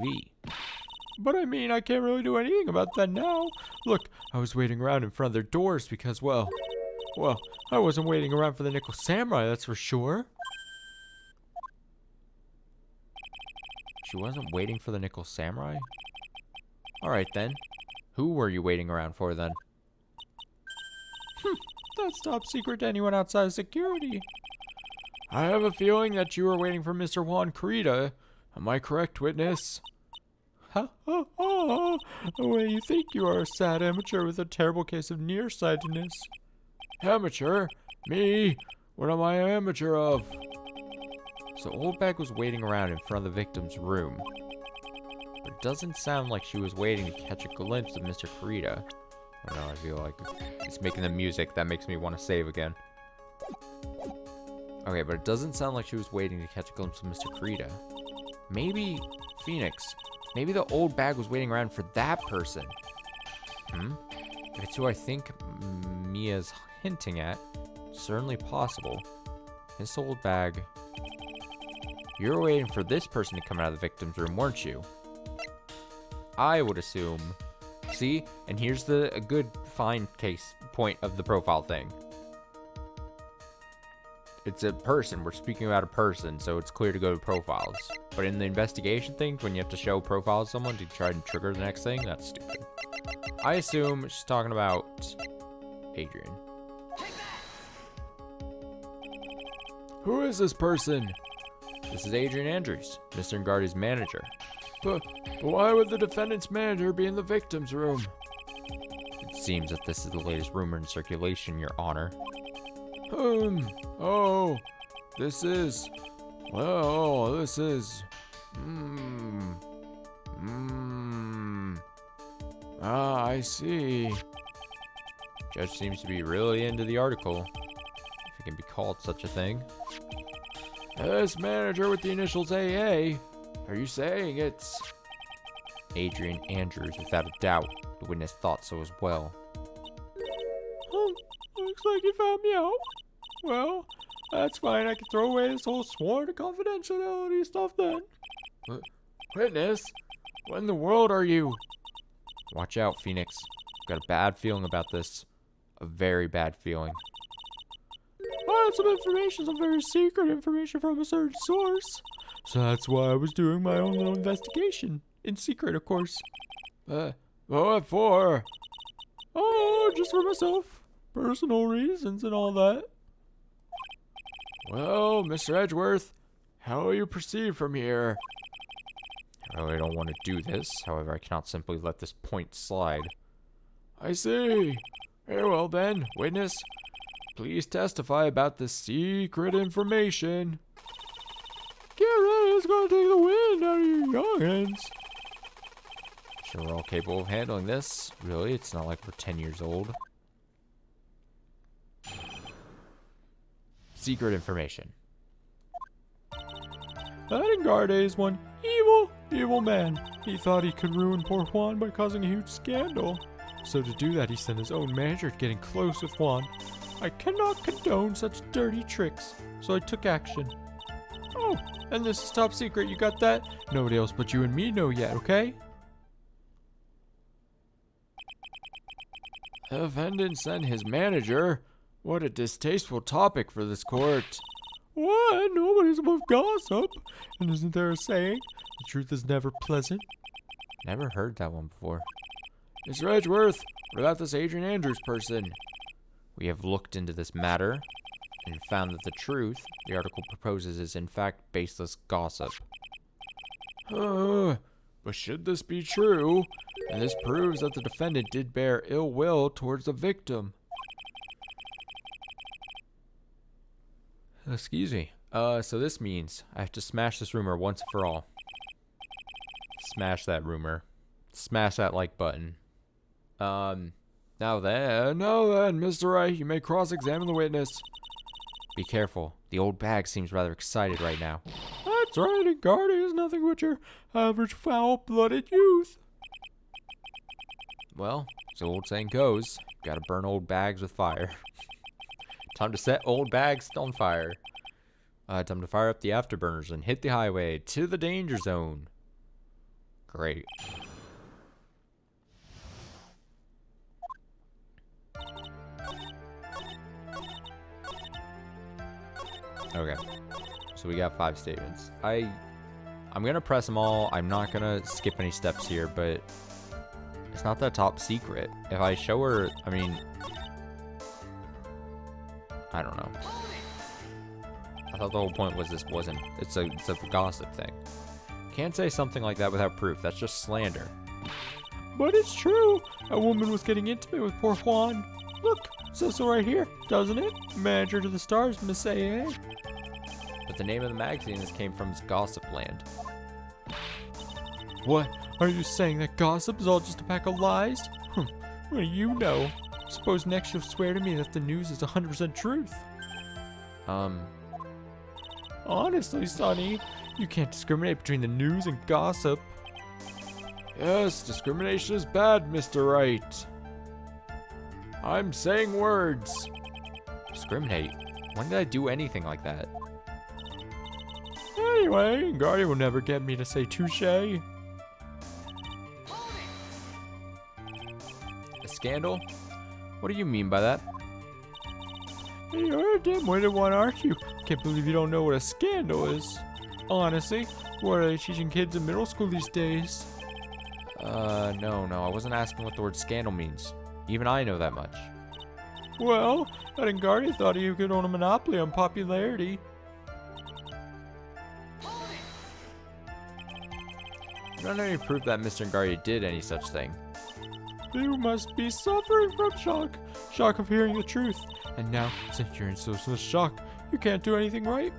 But I mean, I can't really do anything about that now. Look, I was waiting around in front of their doors because, well, I wasn't waiting around for the nickel samurai, that's for sure. She wasn't waiting for the nickel samurai? Alright then. Who were you waiting around for then? that's top secret to anyone outside of security. I have a feeling that you were waiting for Mr. Juan Carita. Am I correct, witness? Ha ha ha! Well, you think you are a sad amateur with a terrible case of nearsightedness. Amateur? Me? What am I an amateur of? So Old Bag was waiting around in front of the victim's room. But it doesn't sound like she was waiting to catch a glimpse of Mr. Carita. I don't know, I feel like it's making the music that makes me want to save again. Okay, but it doesn't sound like she was waiting to catch a glimpse of Mr. Carita. Maybe Phoenix. Maybe the Old Bag was waiting around for that person. If it's who I think Mia's hinting at, certainly possible. This Old Bag. You were waiting for this person to come out of the victim's room, weren't you? I would assume. See? And here's a good fine case point of the profile thing. It's a person. We're speaking about a person, so it's clear to go to profiles. But in the investigation things, when you have to show profile of someone to try and trigger the next thing, that's stupid. I assume she's talking about Adrian. Who is this person? This is Adrian Andrews, Mr. Ngardi's manager. But why would the defendant's manager be in the victim's room? It seems that this is the latest rumor in circulation, Your Honor. Oh, this is... Well, this is... Ah, I see. Judge seems to be really into the article, if it can be called such a thing. This manager with the initials AA, are you saying it's... Adrian Andrews, without a doubt. The witness thought so as well. Looks like you found me out. Well, that's fine. I can throw away this whole sworn to confidentiality stuff then. Witness, what in the world are you? Watch out, Phoenix. Got a bad feeling about this. A very bad feeling. I had some information, some very secret information from a certain source. So that's why I was doing my own little investigation. In secret, of course. What for? Oh, just for myself. Personal reasons and all that. Well, Mr. Edgeworth, how will you proceed from here? I really don't want to do this. However, I cannot simply let this point slide. I see. Very well then, witness. Please testify about the secret information. Get ready, it's gonna take the wind out of your youngins. Sure, we're all capable of handling this. Really, it's not like we're 10 years old. Secret information. Enraged is one evil man. He thought he could ruin poor Juan by causing a huge scandal. So to do that, he sent his own manager to getting close with Juan. I cannot condone such dirty tricks, so I took action. Oh, and this is top secret, you got that? Nobody else but you and me know yet, okay? The defendant sent his manager? What a distasteful topic for this court. What? Nobody's above gossip. And isn't there a saying? The truth is never pleasant. Never heard that one before. Mr. Edgeworth, what about this Adrian Andrews person? We have looked into this matter and found that the truth the article proposes is in fact baseless gossip. But should this be true, and this proves that the defendant did bear ill will towards the victim. Excuse me. So this means I have to smash this rumor once and for all. Smash that rumor. Smash that like button. Now then, Mr. Wright, you may cross-examine the witness. Be careful. The old bag seems rather excited right now. That's right, Enraged is nothing but your average foul-blooded youth. Well, as the old saying goes, gotta burn old bags with fire. Time to set old bags on fire. Time to fire up the afterburners and hit the highway to the danger zone. Great. Okay. So we got 5 statements. I'm gonna press them all. I'm not gonna skip any steps here, but it's not that top secret. If I show her, I mean, I don't know. I thought the whole point was it's a gossip thing. Can't say something like that without proof. That's just slander. But it's true. A woman was getting intimate with poor Juan. Look, it says so right here, doesn't it? Manager to the stars, Miss AA. But the name of the magazine came from Gossip Land. What? Are you saying that gossip is all just a pack of lies? What do you know? Suppose next you'll swear to me that the news is 100% truth. Honestly, Sonny, you can't discriminate between the news and gossip. Yes, discrimination is bad, Mr. Wright. I'm saying words. Discriminate? When did I do anything like that? Anyway, Guardian will never get me to say touche. A scandal? What do you mean by that? You're a dim-witted one, aren't you? Can't believe you don't know what a scandal is. Honestly, what are they teaching kids in middle school these days? No, I wasn't asking what the word scandal means. Even I know that much. Well, I think Guardian thought you could own a monopoly on popularity. You don't have any proof that Mr. Enraged did any such thing. You must be suffering from shock. Shock of hearing the truth. And now, since you're in so much shock, you can't do anything right.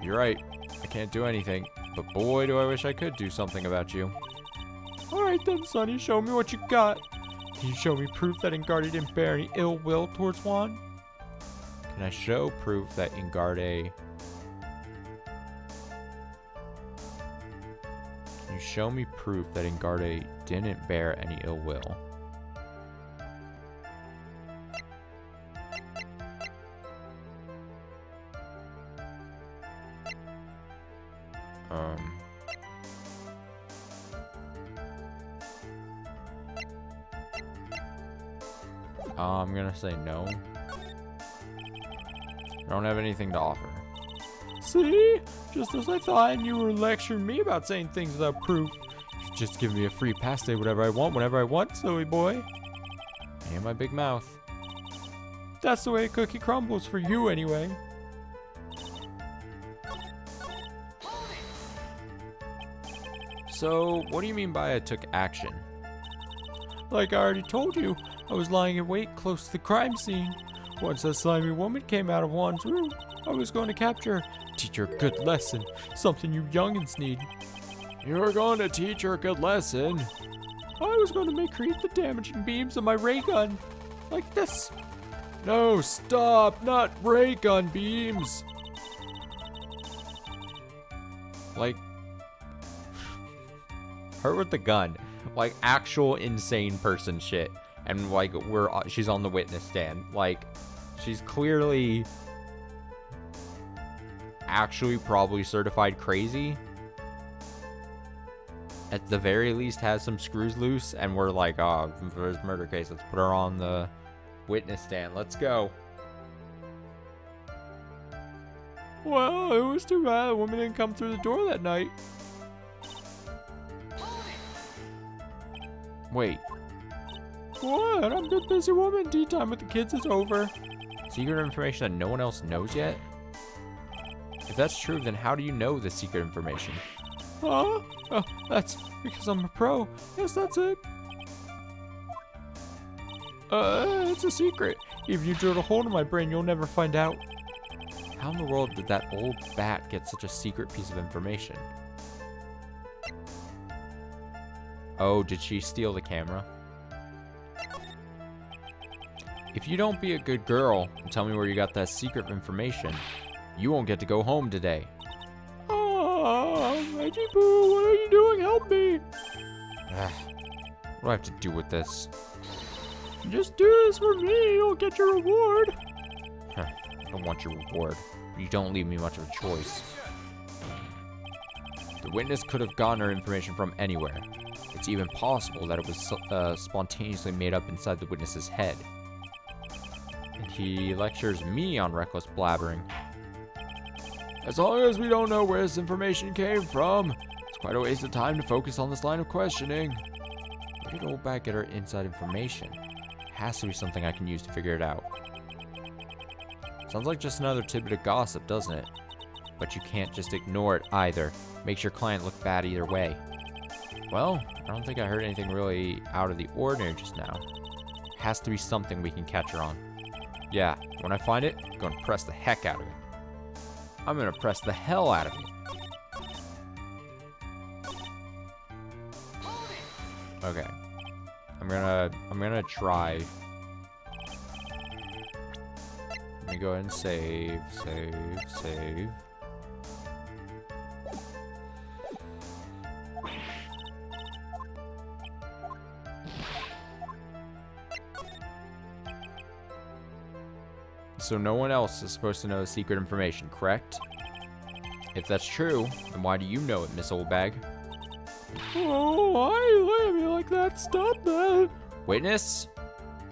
You're right. I can't do anything. But boy, do I wish I could do something about you. Alright then, Sonny, show me what you got. Can you show me proof that Enraged didn't bear any ill will towards Juan? Can I show proof that Enraged... Can you show me proof that Enraged didn't bear any ill will? I'm gonna say no. I don't have anything to offer. See? Just as I thought, and you were lecturing me about saying things without proof. You just give me a free pass to say whatever I want, whenever I want, silly boy. And my big mouth. That's the way a cookie crumbles for you, anyway. So, what do you mean by I took action? Like I already told you, I was lying in wait close to the crime scene. Once that slimy woman came out of Juan's room, I was going to capture her, teach her a good lesson, something you youngins need. You were going to teach her a good lesson? I was going to make her eat the damaging beams of my ray gun. Like this. No, stop! Not ray gun beams! Like... her with the gun. Like, actual insane person shit. And, like, she's on the witness stand. Like, she's clearly... actually probably certified crazy. At the very least has some screws loose. And we're like, oh, for this murder case, let's put her on the witness stand. Let's go. Well, it was too bad the woman didn't come through the door that night. Wait. What? I'm a busy woman. Tea time with the kids is over. Secret information that no one else knows yet? If that's true, then how do you know the secret information? Huh? Oh, that's because I'm a pro. Yes, that's it. It's a secret. If you drill a hole in my brain, you'll never find out. How in the world did that old bat get such a secret piece of information? Oh, did she steal the camera? If you don't be a good girl and tell me where you got that secret information, you won't get to go home today. Oh, Reggie Boo, what are you doing? Help me. What do I have to do with this? Just do this for me. You'll get your reward. I don't want your reward. You don't leave me much of a choice. The witness could have gotten her information from anywhere. It's even possible that it was spontaneously made up inside the witness's head. And he lectures me on reckless blabbering. As long as we don't know where this information came from, it's quite a waste of time to focus on this line of questioning. Where did old bat get her inside information? It has to be something I can use to figure it out. Sounds like just another tidbit of gossip, doesn't it? But you can't just ignore it either. Makes your client look bad either way. Well, I don't think I heard anything really out of the ordinary just now. Has to be something we can catch her on. Yeah, when I find it, I'm gonna press the heck out of it. I'm gonna press the hell out of it. Okay. I'm gonna try. Let me go ahead and save. So no one else is supposed to know the secret information, correct? If that's true, then why do you know it, Miss Oldbag? Oh, why are you looking at me like that? Stop that. Witness?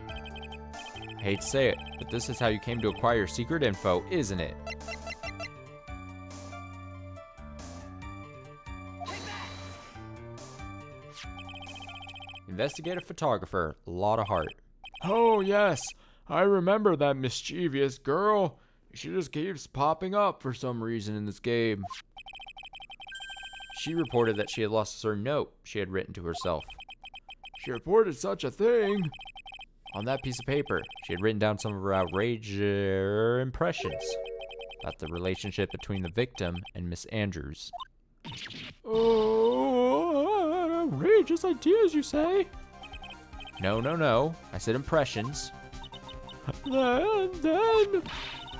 I hate to say it, but this is how you came to acquire your secret info, isn't it? Investigative photographer, a lot of heart. Oh, yes. I remember that mischievous girl. She just keeps popping up for some reason in this game. She reported that she had lost a certain note she had written to herself. She reported such a thing. On that piece of paper, she had written down some of her outrageous impressions about the relationship between the victim and Miss Andrews. Oh, outrageous ideas, you say? No. I said impressions. Then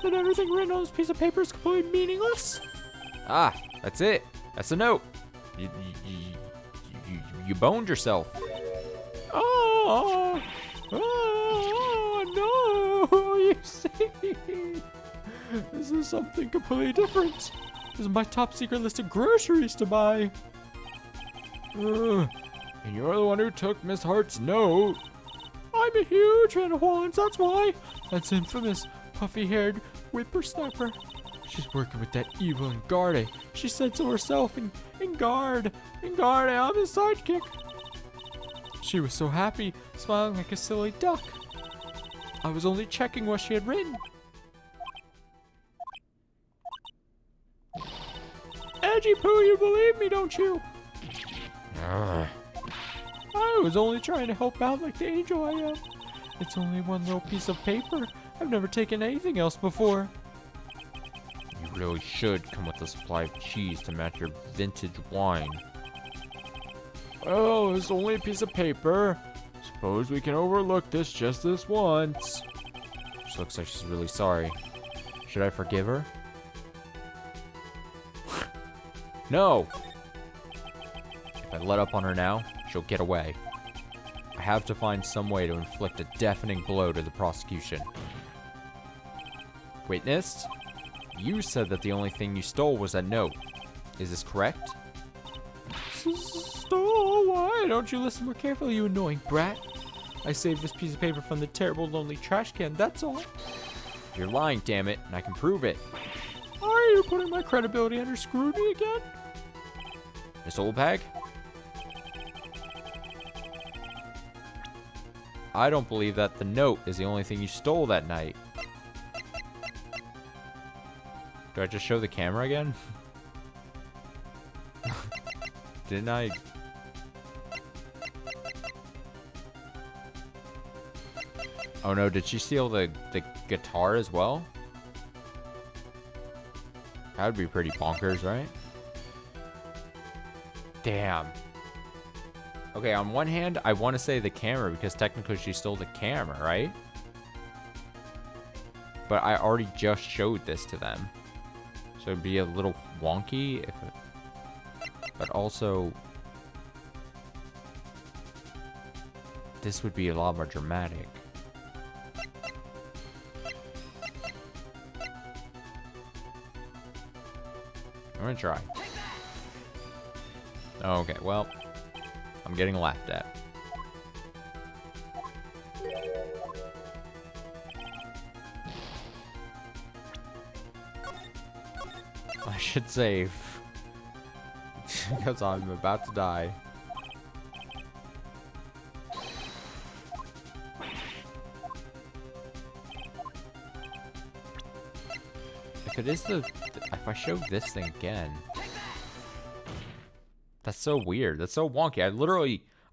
everything written on this piece of paper is completely meaningless? Ah, that's it. That's the note. You boned yourself. Oh, no, you see. This is something completely different. This is my top secret list of groceries to buy. And you're the one who took Miss Hart's note. I'm a huge fan of Juan's, that's why. That's infamous, puffy-haired whippersnapper. She's working with that evil Enraged. She said so herself, Enraged, I'm his sidekick. She was so happy, smiling like a silly duck. I was only checking what she had written. Edgy Poo, you believe me, don't you? I was only trying to help out like the angel I am. It's only one little piece of paper. I've never taken anything else before. You really should come with a supply of cheese to match your vintage wine. Well, it's only a piece of paper. Suppose we can overlook this just this once. She looks like she's really sorry. Should I forgive her? No! If I let up on her now, she'll get away. I have to find some way to inflict a deafening blow to the prosecution. Witness? You said that the only thing you stole was that note. Is this correct? Stole? Why don't you listen more carefully, you annoying brat? I saved this piece of paper from the terrible, lonely trash can, that's all. You're lying, damn it, and I can prove it. Are you putting my credibility under scrutiny again? Miss Oldbag? I don't believe that the note is the only thing you stole that night. Do I just show the camera again? Didn't I? Oh no, did she steal the guitar as well? That would be pretty bonkers, right? Damn. Okay, on one hand, I want to say the camera because technically she stole the camera, right? But I already just showed this to them. So it'd be a little wonky if it, but also this would be a lot more dramatic. I'm gonna try. Okay, well, I'm getting laughed at. I should save because I'm about to die. if it is if I show this thing again, that's so weird. That's so wonky. I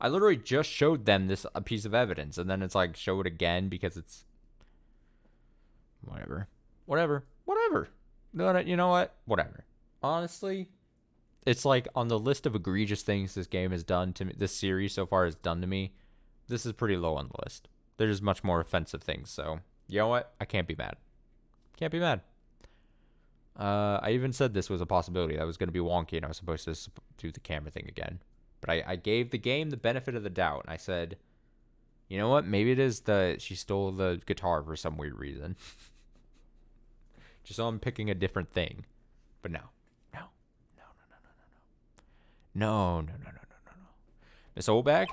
literally just showed them a piece of evidence, and then it's like show it again because it's whatever. No, you know what? Whatever. Honestly, it's like on the list of egregious things this game has done to me, this series so far has done to me, this is pretty low on the list. There's much more offensive things, so you know what? I can't be mad. Can't be mad. I even said this was a possibility that was going to be wonky and I was supposed to do the camera thing again. But I gave the game the benefit of the doubt. And I said, you know what? Maybe it is she stole the guitar for some weird reason. Just so I'm picking a different thing. But no. Miss Oldbag?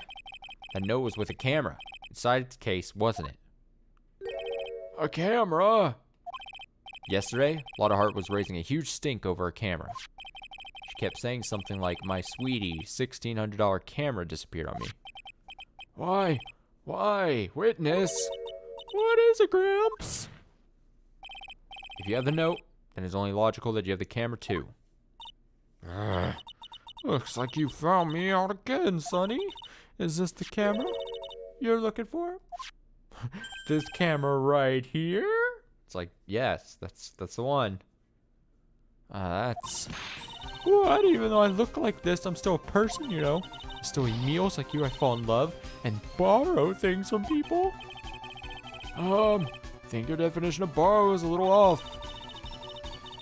That note was with a camera. Inside its case, wasn't it? A camera? Yesterday, Lotta Hart was raising a huge stink over a camera. She kept saying something like, my sweetie, $1,600 camera disappeared on me. Why? Witness? What is it, Gramps? If you have the note, then it's only logical that you have the camera too. Looks like you found me out again, Sonny. Is this the camera you're looking for? This camera right here? It's like, yes, that's the one. That's... What? Even though I look like this, I'm still a person, you know? I still eat meals like you. I fall in love and borrow things from people. Think your definition of borrow is a little off.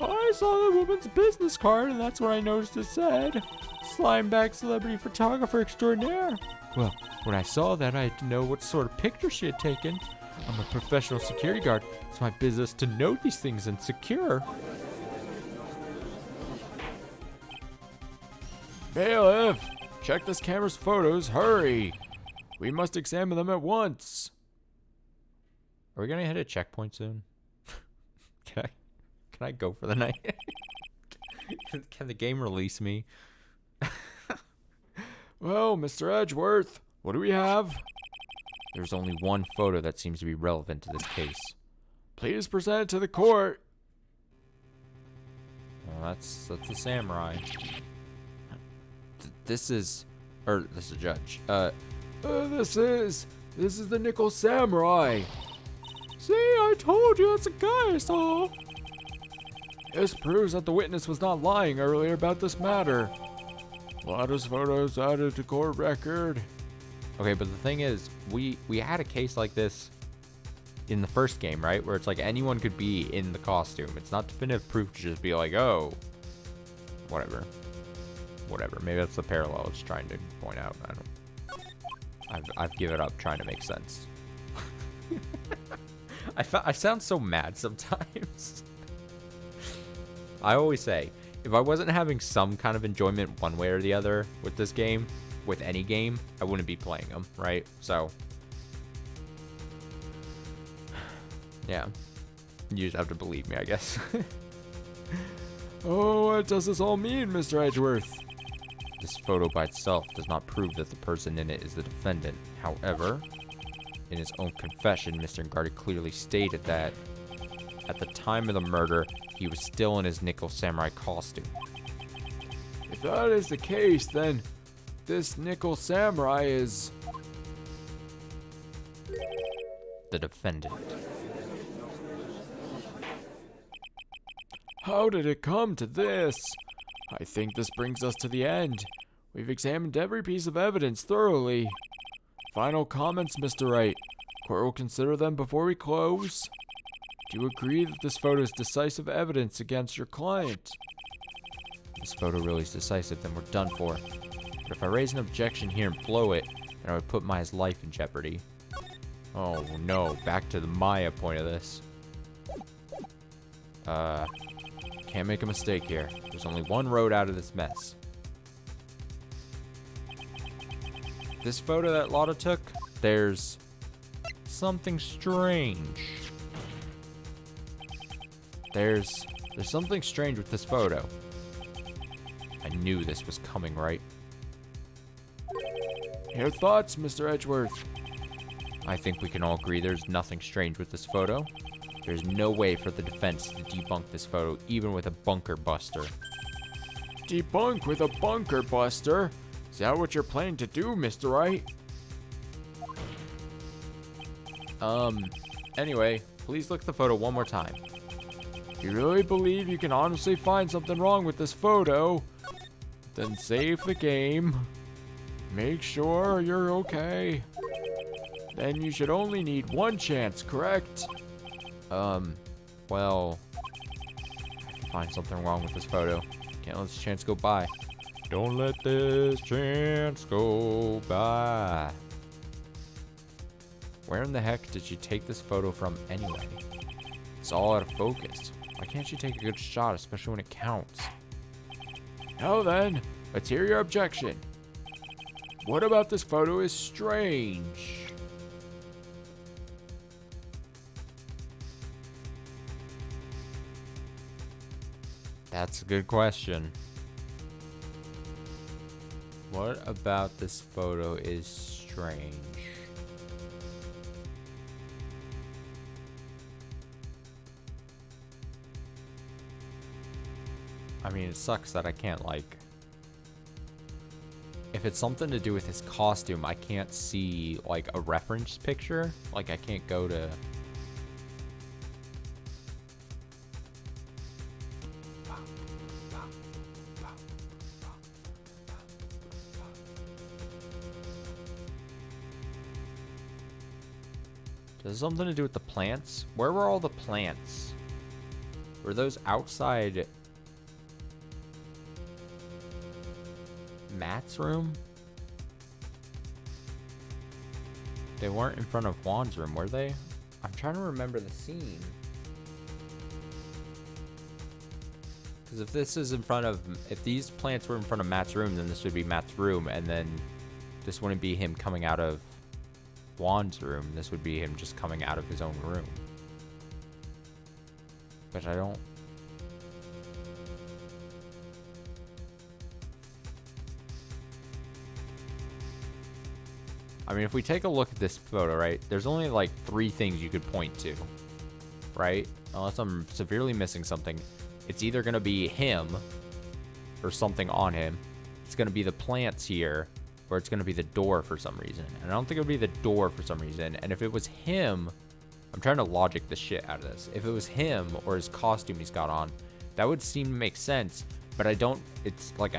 I saw the woman's business card, and that's where I noticed it said, Slimebag Celebrity Photographer Extraordinaire. Well, when I saw that, I had to know what sort of picture she had taken. I'm a professional security guard. It's my business to know these things and secure. Bailiff, check this camera's photos. Hurry. We must examine them at once. Are we gonna hit a checkpoint soon? Can I go for the night? Can the game release me? Well, Mr. Edgeworth, what do we have? There's only one photo that seems to be relevant to this case. Please present it to the court. Well, that's a samurai. This is a judge. This is the Nickel Samurai. See, I told you, it's a guy I saw. This proves that the witness was not lying earlier about this matter. Lotta's photos added to court record. Okay, but the thing is, we had a case like this in the first game, right? Where it's like anyone could be in the costume. It's not definitive proof to just be like, oh, whatever. Maybe that's the parallel it's trying to point out. I've given up trying to make sense. I sound so mad sometimes. I always say, if I wasn't having some kind of enjoyment one way or the other with this game, with any game, I wouldn't be playing them, right? So, yeah. You just have to believe me, I guess. Oh, what does this all mean, Mr. Edgeworth? This photo by itself does not prove that the person in it is the defendant. However, in his own confession, Mr. Ngardi clearly stated that at the time of the murder, he was still in his Nickel Samurai costume. If that is the case, then this Nickel Samurai is the defendant. How did it come to this? I think this brings us to the end. We've examined every piece of evidence thoroughly. Final comments, Mr. Wright. Court will consider them before we close. Do you agree that this photo is decisive evidence against your client? If this photo really is decisive, then we're done for. But if I raise an objection here and blow it, then I would put Maya's life in jeopardy. Oh no, back to the Maya point of this. Can't make a mistake here. There's only one road out of this mess. This photo that Lotta took, there's something strange. There's something strange with this photo. I knew this was coming, right? Your thoughts, Mr. Edgeworth? I think we can all agree there's nothing strange with this photo. There's no way for the defense to debunk this photo, even with a bunker buster. Debunk with a bunker buster? Is that what you're planning to do, Mr. Wright? Anyway, please look at the photo one more time. You really believe you can honestly find something wrong with this photo? Then save the game. Make sure you're okay. Then you should only need one chance, correct? Well, I can find something wrong with this photo. Can't let this chance go by. Don't let this chance go by. Where in the heck did she take this photo from anyway? It's all out of focus. Why can't she take a good shot, especially when it counts? Now then, let's hear your objection. What about this photo is strange? That's a good question. What about this photo is strange? I mean, it sucks that I can't, like... If it's something to do with his costume, I can't see, like, a reference picture. Like, I can't go to... Does it have something to do with the plants? Where were all the plants? Were those outside... Matt's room? They weren't in front of Juan's room, were they? I'm trying to remember the scene. Because if this is in front of... If these plants were in front of Matt's room, then this would be Matt's room, and then this wouldn't be him coming out of Juan's room. This would be him just coming out of his own room. But I don't... I mean, if we take a look at this photo, right, there's only like 3 things you could point to, right? Unless I'm severely missing something. It's either going to be him or something on him. It's going to be the plants here, or it's going to be the door for some reason. And I don't think it would be the door for some reason. And if it was him, I'm trying to logic the shit out of this. If it was him or his costume he's got on, that would seem to make sense. But I don't, it's like,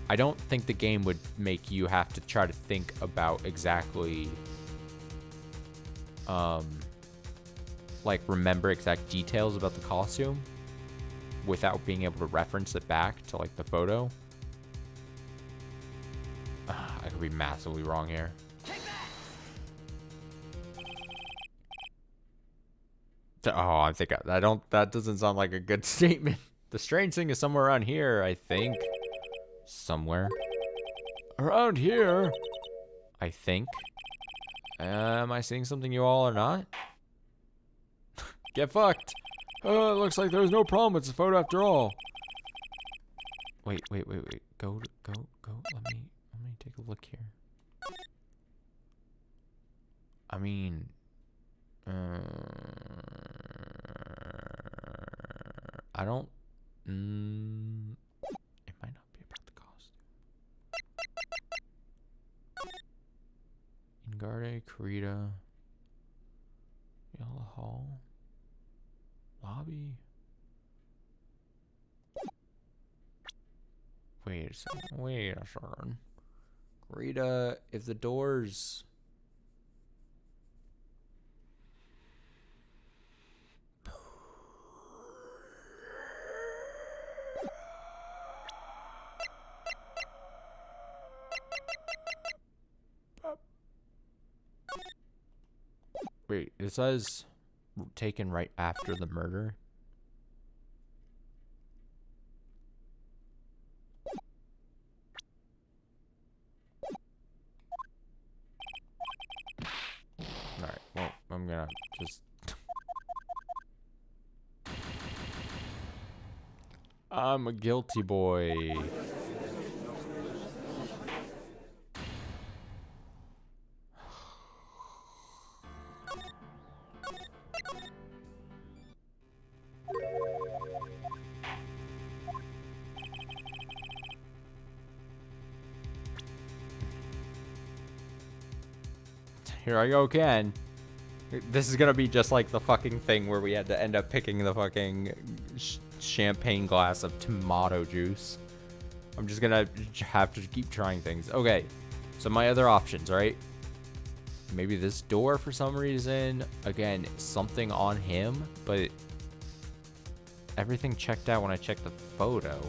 I don't think the game would make you have to try to think about exactly, like remember exact details about the costume without being able to reference it back to like the photo. I could be massively wrong here. Oh, I think that doesn't sound like a good statement. The strange thing is somewhere around here, I think. Somewhere. Around here? I think. Am I seeing something you all are not? Get fucked. It looks like there's no problem with the photo after all. Wait. Go. Let me take a look here. I mean, I don't. It might not be about the costume. Enraged, Corita, Yellow Hall, lobby. Wait a second. Corita, if the doors. Wait, it says taken right after the murder. Alright, well, I'm gonna just... I'm a guilty boy. here I go again. This is gonna be just like the fucking thing where we had to end up picking the fucking champagne glass of tomato juice. I'm just gonna have to keep trying things. Okay, so my other options, right? Maybe this door for some reason. Again, something on him, but everything checked out when I checked the photo.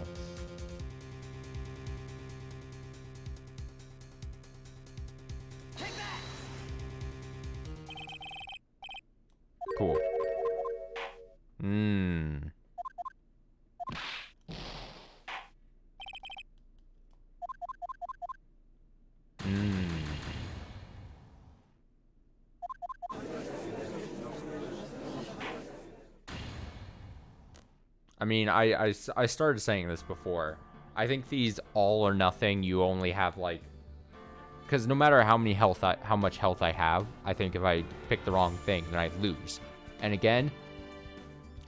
Cool. I mean, I started saying this before. I think these all or nothing, you only have like, because no matter how much health I have, I think if I pick the wrong thing, then I lose. And again,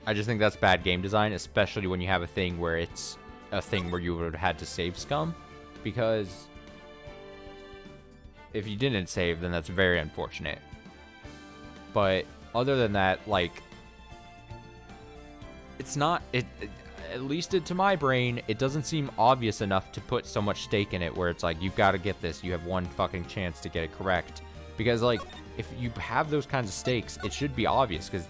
I just think that's bad game design, especially when you have a thing where it's a thing where you would have had to save scum, because if you didn't save, then that's very unfortunate. But other than that, like, it's not, at least to my brain, it doesn't seem obvious enough to put so much stake in it where it's like, you've got to get this, you have one fucking chance to get it correct. Because, like, if you have those kinds of stakes, it should be obvious, because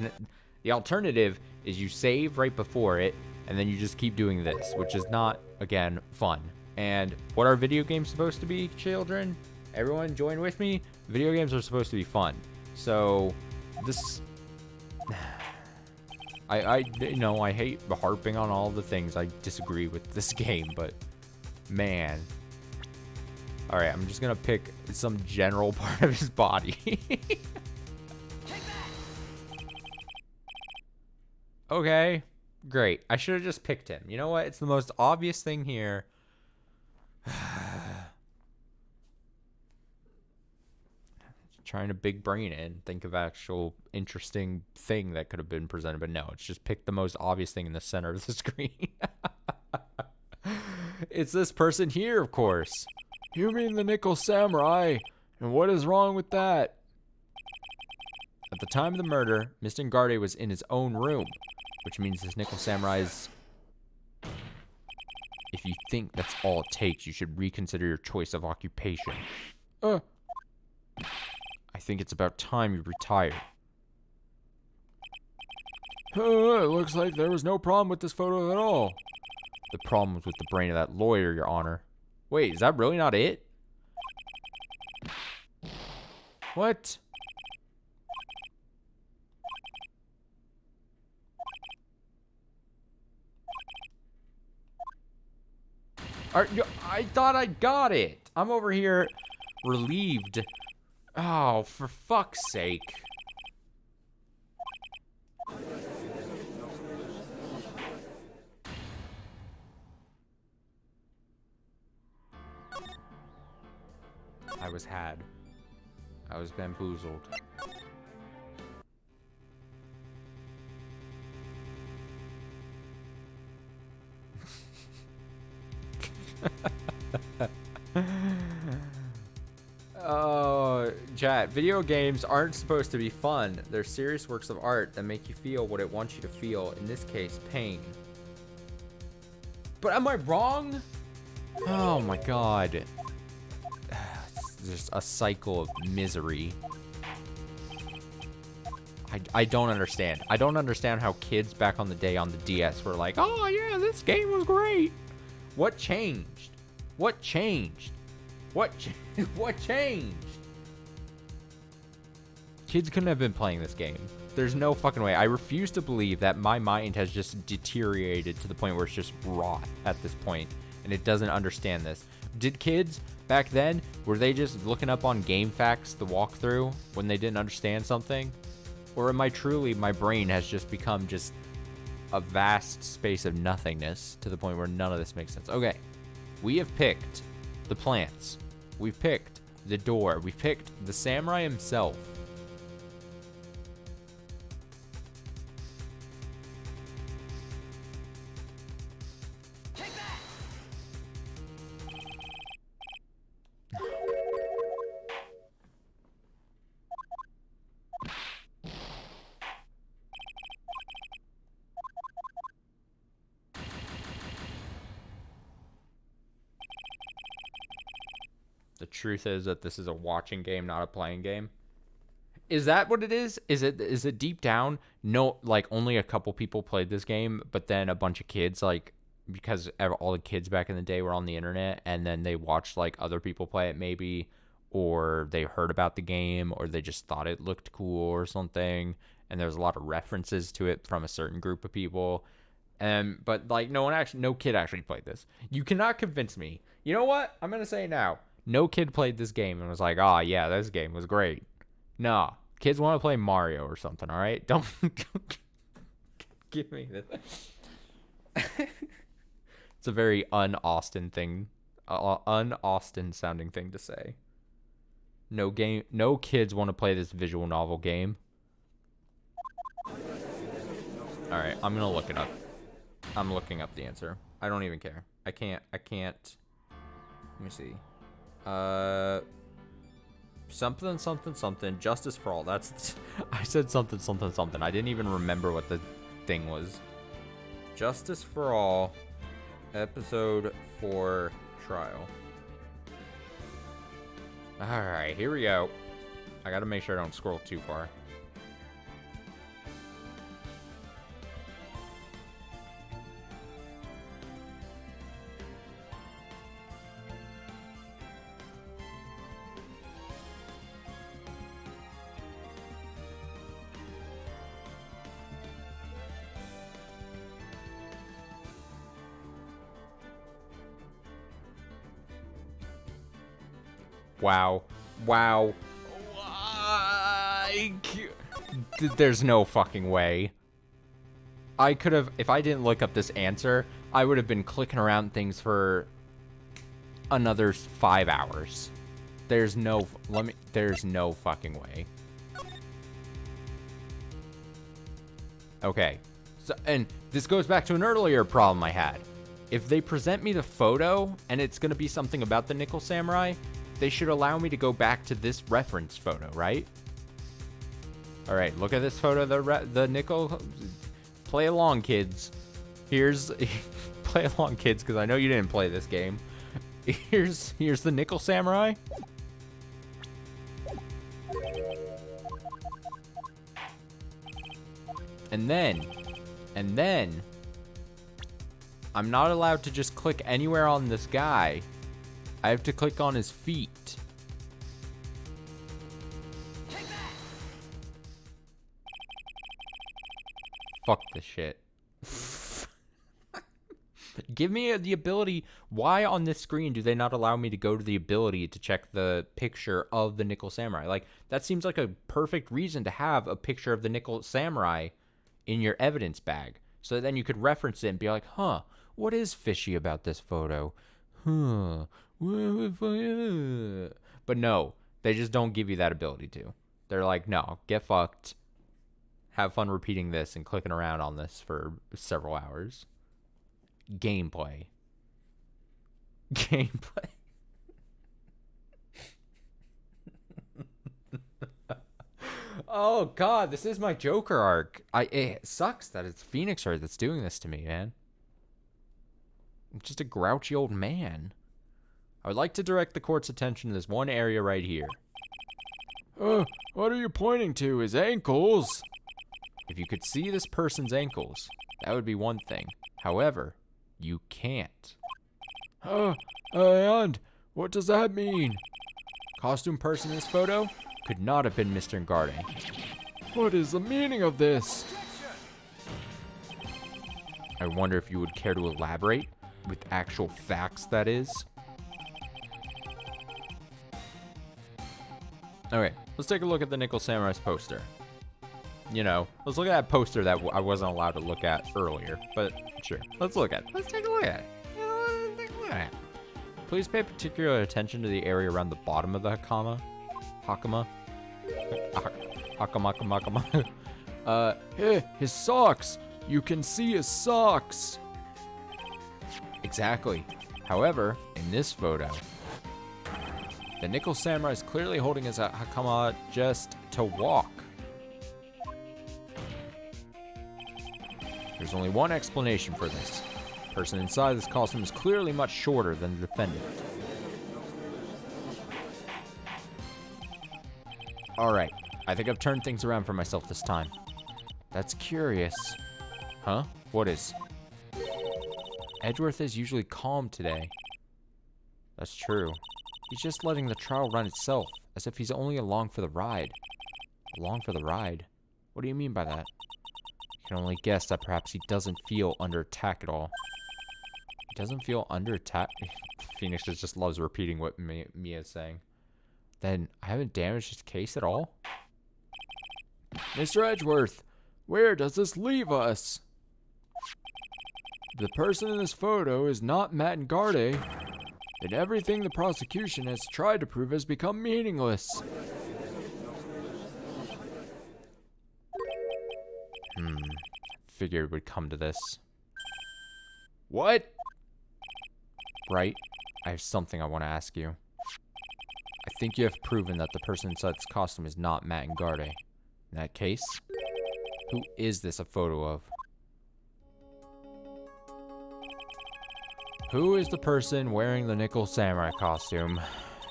the alternative is you save right before it, and then you just keep doing this, which is not, again, fun. And what are video games supposed to be, children? Everyone join with me? Video games are supposed to be fun. So, this... I know I hate harping on all the things I disagree with this game, but man. Alright, I'm just gonna pick some general part of his body. Okay, great. I should have just picked him. You know what? It's the most obvious thing here. Trying to big brain it and think of actual interesting thing that could have been presented, but no, it's just pick the most obvious thing in the center of the screen. It's this person here, of course. You mean the Nickel Samurai? And what is wrong with that? At the time of the murder, Mr. Enraged was in his own room, which means this Nickel Samurai is... If you think that's all it takes, you should reconsider your choice of occupation. I think it's about time you retire. It looks like there was no problem with this photo at all. The problem was with the brain of that lawyer, Your Honor. Wait, is that really not it? What? I thought I got it. I'm over here relieved. Oh, for fuck's sake. I was had. I was bamboozled. Oh, chat. Video games aren't supposed to be fun. They're serious works of art that make you feel what it wants you to feel. In this case, pain. But am I wrong? Oh my god. It's just a cycle of misery. I don't understand. I don't understand how kids back on the day on the DS were like, oh yeah, this game was great. What changed? What changed? What changed? Kids couldn't have been playing this game. There's no fucking way. I refuse to believe that my mind has just deteriorated to the point where it's just rot at this point, and it doesn't understand this. Did kids back then, were they just looking up on game facts, the walkthrough, when they didn't understand something? Or am I truly, my brain has just become just a vast space of nothingness to the point where none of this makes sense? Okay, we have picked the plants. We've picked the door. We've picked the samurai himself. The truth is that this is a watching game, not a playing game. Is that what it is? Is it deep down? No, like only a couple people played this game, but then a bunch of kids, like, because all the kids back in the day were on the internet, and then they watched like other people play it maybe, or they heard about the game, or they just thought it looked cool or something, and there's a lot of references to it from a certain group of people. But like no kid actually played this. You cannot convince me. You know what? I'm gonna say now. No kid played this game and was like, "Oh yeah, this game was great." Nah, kids want to play Mario or something. All right, don't give me this. It's a very un-Austin thing, un-Austin sounding thing to say. No kids want to play this visual novel game. All right, I'm gonna look it up. I'm looking up the answer. I don't even care. I can't. Let me see. Something. Justice for all. That's. I said something. I didn't even remember what the thing was. Justice for all. Episode 4 trial. All right, here we go. I gotta make sure I don't scroll too far. Wow. There's no fucking way. I could have, if I didn't look up this answer, I would have been clicking around things for another 5 hours. There's no fucking way. Okay. So, and this goes back to an earlier problem I had. If they present me the photo and it's going to be something about the Nickel Samurai, they should allow me to go back to this reference photo, right? All right, look at this photo, the Nickel. Play along, kids. Here's play along, kids, because I know you didn't play this game. Here's the Nickel Samurai. And then I'm not allowed to just click anywhere on this guy. I have to click on his feet. Fuck this shit. Give me the ability. Why on this screen do they not allow me to go to the ability to check the picture of the Nickel Samurai? Like, that seems like a perfect reason to have a picture of the Nickel Samurai in your evidence bag. So then you could reference it and be like, huh, what is fishy about this photo? Huh. But no, they just don't give you that ability to. They're like, no, get fucked. Have fun repeating this and clicking around on this for several hours. Gameplay. Oh god, this is my Joker arc. It sucks that it's Phoenix Wright that's doing this to me, man. I'm just a grouchy old man. I would like to direct the court's attention to this one area right here. What are you pointing to? His ankles? If you could see this person's ankles, that would be one thing. However, you can't. And what does that mean? Costume person in this photo could not have been Mr. Ngarde. What is the meaning of this? I wonder if you would care to elaborate with actual facts, that is. Okay, let's take a look at the Nickel Samurai's poster. You know, let's look at that poster that I wasn't allowed to look at earlier, but sure, let's look at it. Let's take a look at it. Please pay particular attention to the area around the bottom of the Hakama. Hey, his socks! You can see his socks! Exactly. However, in this photo, the Nickel Samurai is clearly holding his Hakama just to walk. There's only one explanation for this. The person inside this costume is clearly much shorter than the defendant. Alright, I think I've turned things around for myself this time. That's curious. Huh? What is? Edgeworth is usually calm today. That's true. He's just letting the trial run itself, as if he's only along for the ride. Along for the ride? What do you mean by that? I can only guess that perhaps he doesn't feel under attack at all. He doesn't feel under attack? Phoenix just loves repeating what Mia's saying. Then I haven't damaged his case at all? Mr. Edgeworth, where does this leave us? The person in this photo is not Matt Ngarde, then everything the prosecution has tried to prove has become meaningless. Figured it would come to this. What? Right? I have something I want to ask you. I think you have proven that the person inside this costume is not Matt Ngarde. In that case, who is this a photo of? Who is the person wearing the nickel samurai costume?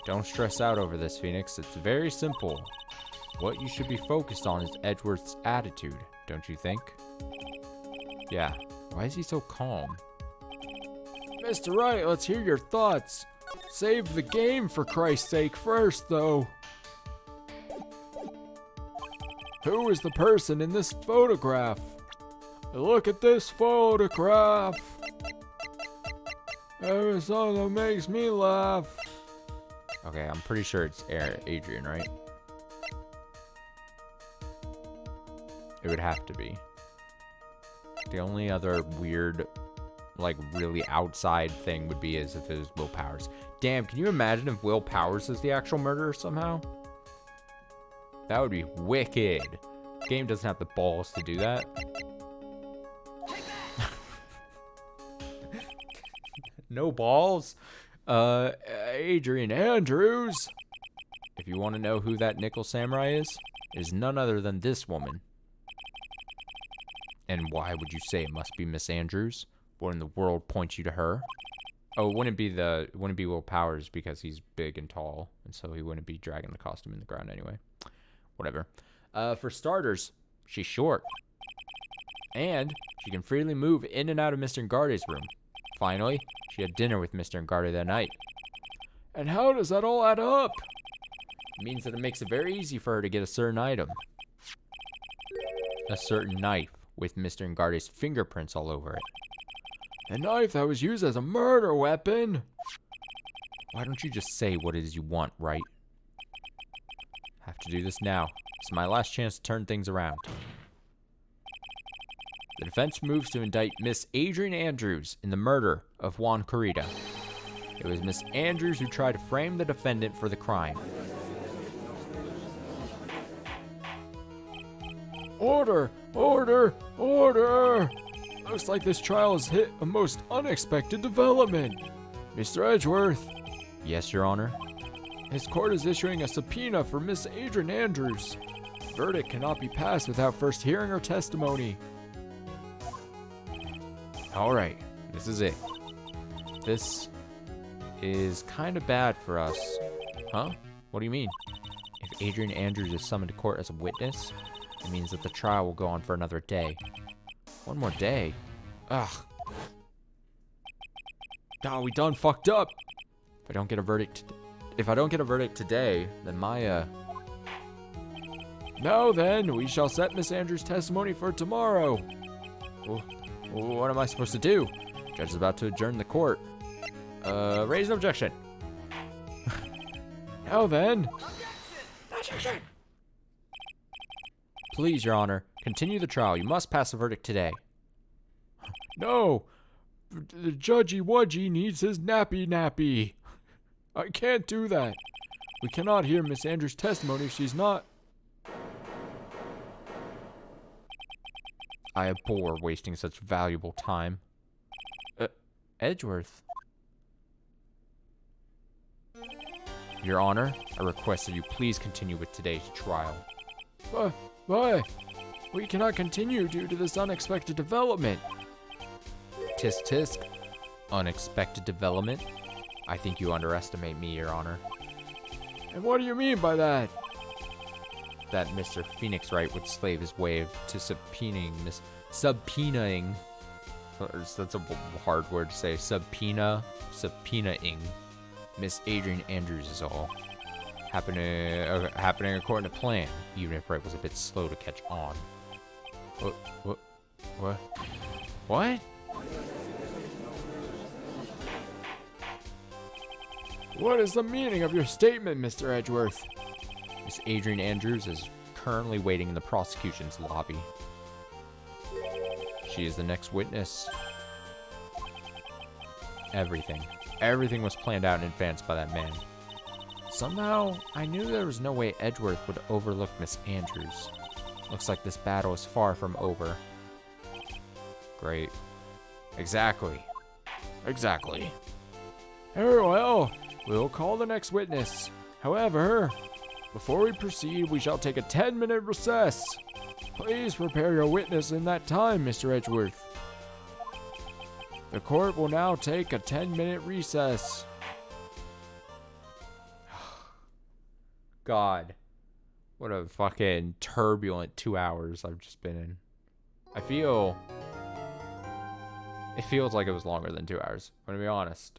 Don't stress out over this, Phoenix. It's very simple. What you should be focused on is Edgeworth's attitude, don't you think? Yeah. Why is he so calm? Mr. Wright, let's hear your thoughts. Save the game for Christ's sake first, though. Who is the person in this photograph? Look at this photograph. Every song that makes me laugh. Okay, I'm pretty sure it's Adrian, right? It would have to be. The only other weird, like, really outside thing would be as if it was Will Powers. Damn, can you imagine if Will Powers is the actual murderer somehow? That would be wicked. The game doesn't have the balls to do that. No balls? Adrian Andrews. If you want to know who that nickel samurai is, it is none other than this woman. And why would you say it must be Miss Andrews? What in the world points you to her? Oh, it wouldn't be Will Powers because he's big and tall, and so he wouldn't be dragging the costume in the ground anyway. Whatever. For starters, she's short. And she can freely move in and out of Mr. Ngarde's room. Finally, she had dinner with Mr. Ngarde that night. And how does that all add up? It means that it makes it very easy for her to get a certain item. A certain knife with Mr. Ngarde's fingerprints all over it. A knife that was used as a murder weapon. Why don't you just say what it is you want, right? Have to do this now. It's my last chance to turn things around. The defense moves to indict Miss Adrian Andrews in the murder of Juan Corrida. It was Miss Andrews who tried to frame the defendant for the crime. Order! Order! Order! Looks like this trial has hit a most unexpected development. Mr. Edgeworth. Yes, Your Honor. His court is issuing a subpoena for Miss Adrian Andrews. Verdict cannot be passed without first hearing her testimony. Alright, this is it. This is kind of bad for us. Huh? What do you mean? If Adrian Andrews is summoned to court as a witness, it means that the trial will go on for another day. One more day? Ugh. Nah, we done fucked up. If I don't get a verdict today, then my, Now then, we shall set Miss Andrews' testimony for tomorrow. What am I supposed to do? Judge is about to adjourn the court. Raise an objection. Now then. Objection! Please, Your Honor, continue the trial. You must pass a verdict today. No. The judgy wudgy needs his nappy. I can't do that. We cannot hear Miss Andrews' testimony if she's not. I abhor wasting such valuable time. Edgeworth. Your Honor, I request that you please continue with today's trial. Why? We cannot continue due to this unexpected development. Tisk tisk. Unexpected development? I think you underestimate me, Your Honor. And what do you mean by that? that Mr. Phoenix Wright would slave his way to subpoenaing that's a hard word to say, subpoenaing Miss Adrian Andrews is all. Happening according to plan, even if Wright was a bit slow to catch on. What? What is the meaning of your statement, Mr. Edgeworth? Miss Adrian Andrews is currently waiting in the prosecution's lobby. She is the next witness. Everything was planned out in advance by that man. Somehow, I knew there was no way Edgeworth would overlook Miss Andrews. Looks like this battle is far from over. Great. Exactly. Very well. We'll call the next witness. However, before we proceed, we shall take a 10-minute recess. Please prepare your witness in that time, Mr. Edgeworth. The court will now take a 10-minute recess. God. What a fucking turbulent 2 hours I've just been in. It feels like it was longer than 2 hours. I'm gonna be honest.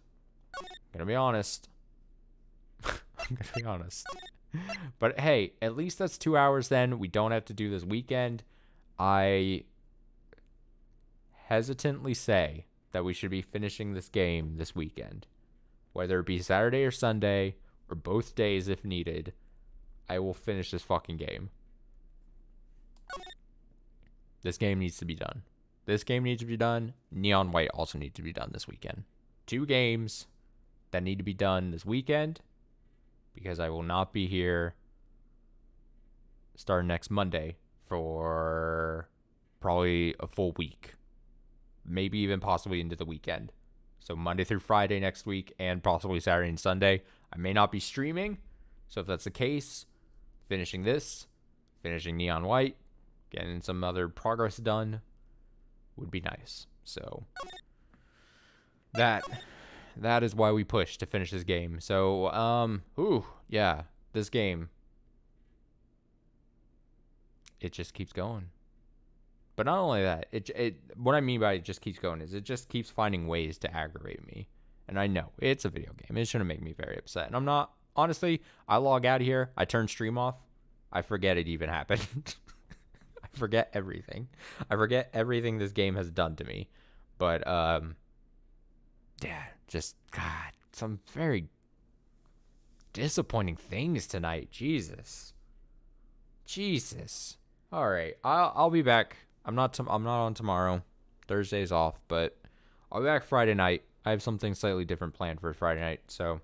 But hey, at least that's 2 hours then. We don't have to do this weekend. I hesitantly say that we should be finishing this game this weekend. Whether it be Saturday or Sunday, or both days if needed, I will finish this fucking game. This game needs to be done. Neon White also needs to be done this weekend. 2 games that need to be done this weekend, because I will not be here starting next Monday for probably a full week. Maybe even possibly into the weekend. So Monday through Friday next week, and possibly Saturday and Sunday. I may not be streaming, so if that's the case, finishing Neon White, getting some other progress done would be nice. So that is why we push to finish this game. So, yeah, this game, it just keeps going. But not only that, what I mean by it just keeps going is it just keeps finding ways to aggravate me. And I know it's a video game. It shouldn't make me very upset. And I'm not, honestly, I log out of here. I turn stream off. I forget it even happened. I forget everything. I forget everything this game has done to me. But, yeah, just, God, some very disappointing things tonight. Jesus. All right, I'll be back. I'm not on tomorrow. Thursday's off, but I'll be back Friday night. I have something slightly different planned for Friday night, so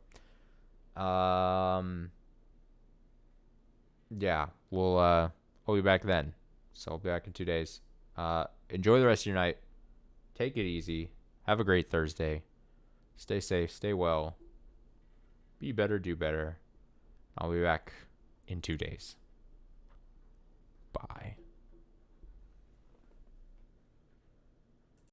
yeah, I'll be back then. So I'll be back in 2 days. Enjoy the rest of your night. Take it easy. Have a great Thursday. Stay safe, stay well. Be better, do better. I'll be back in 2 days. Bye.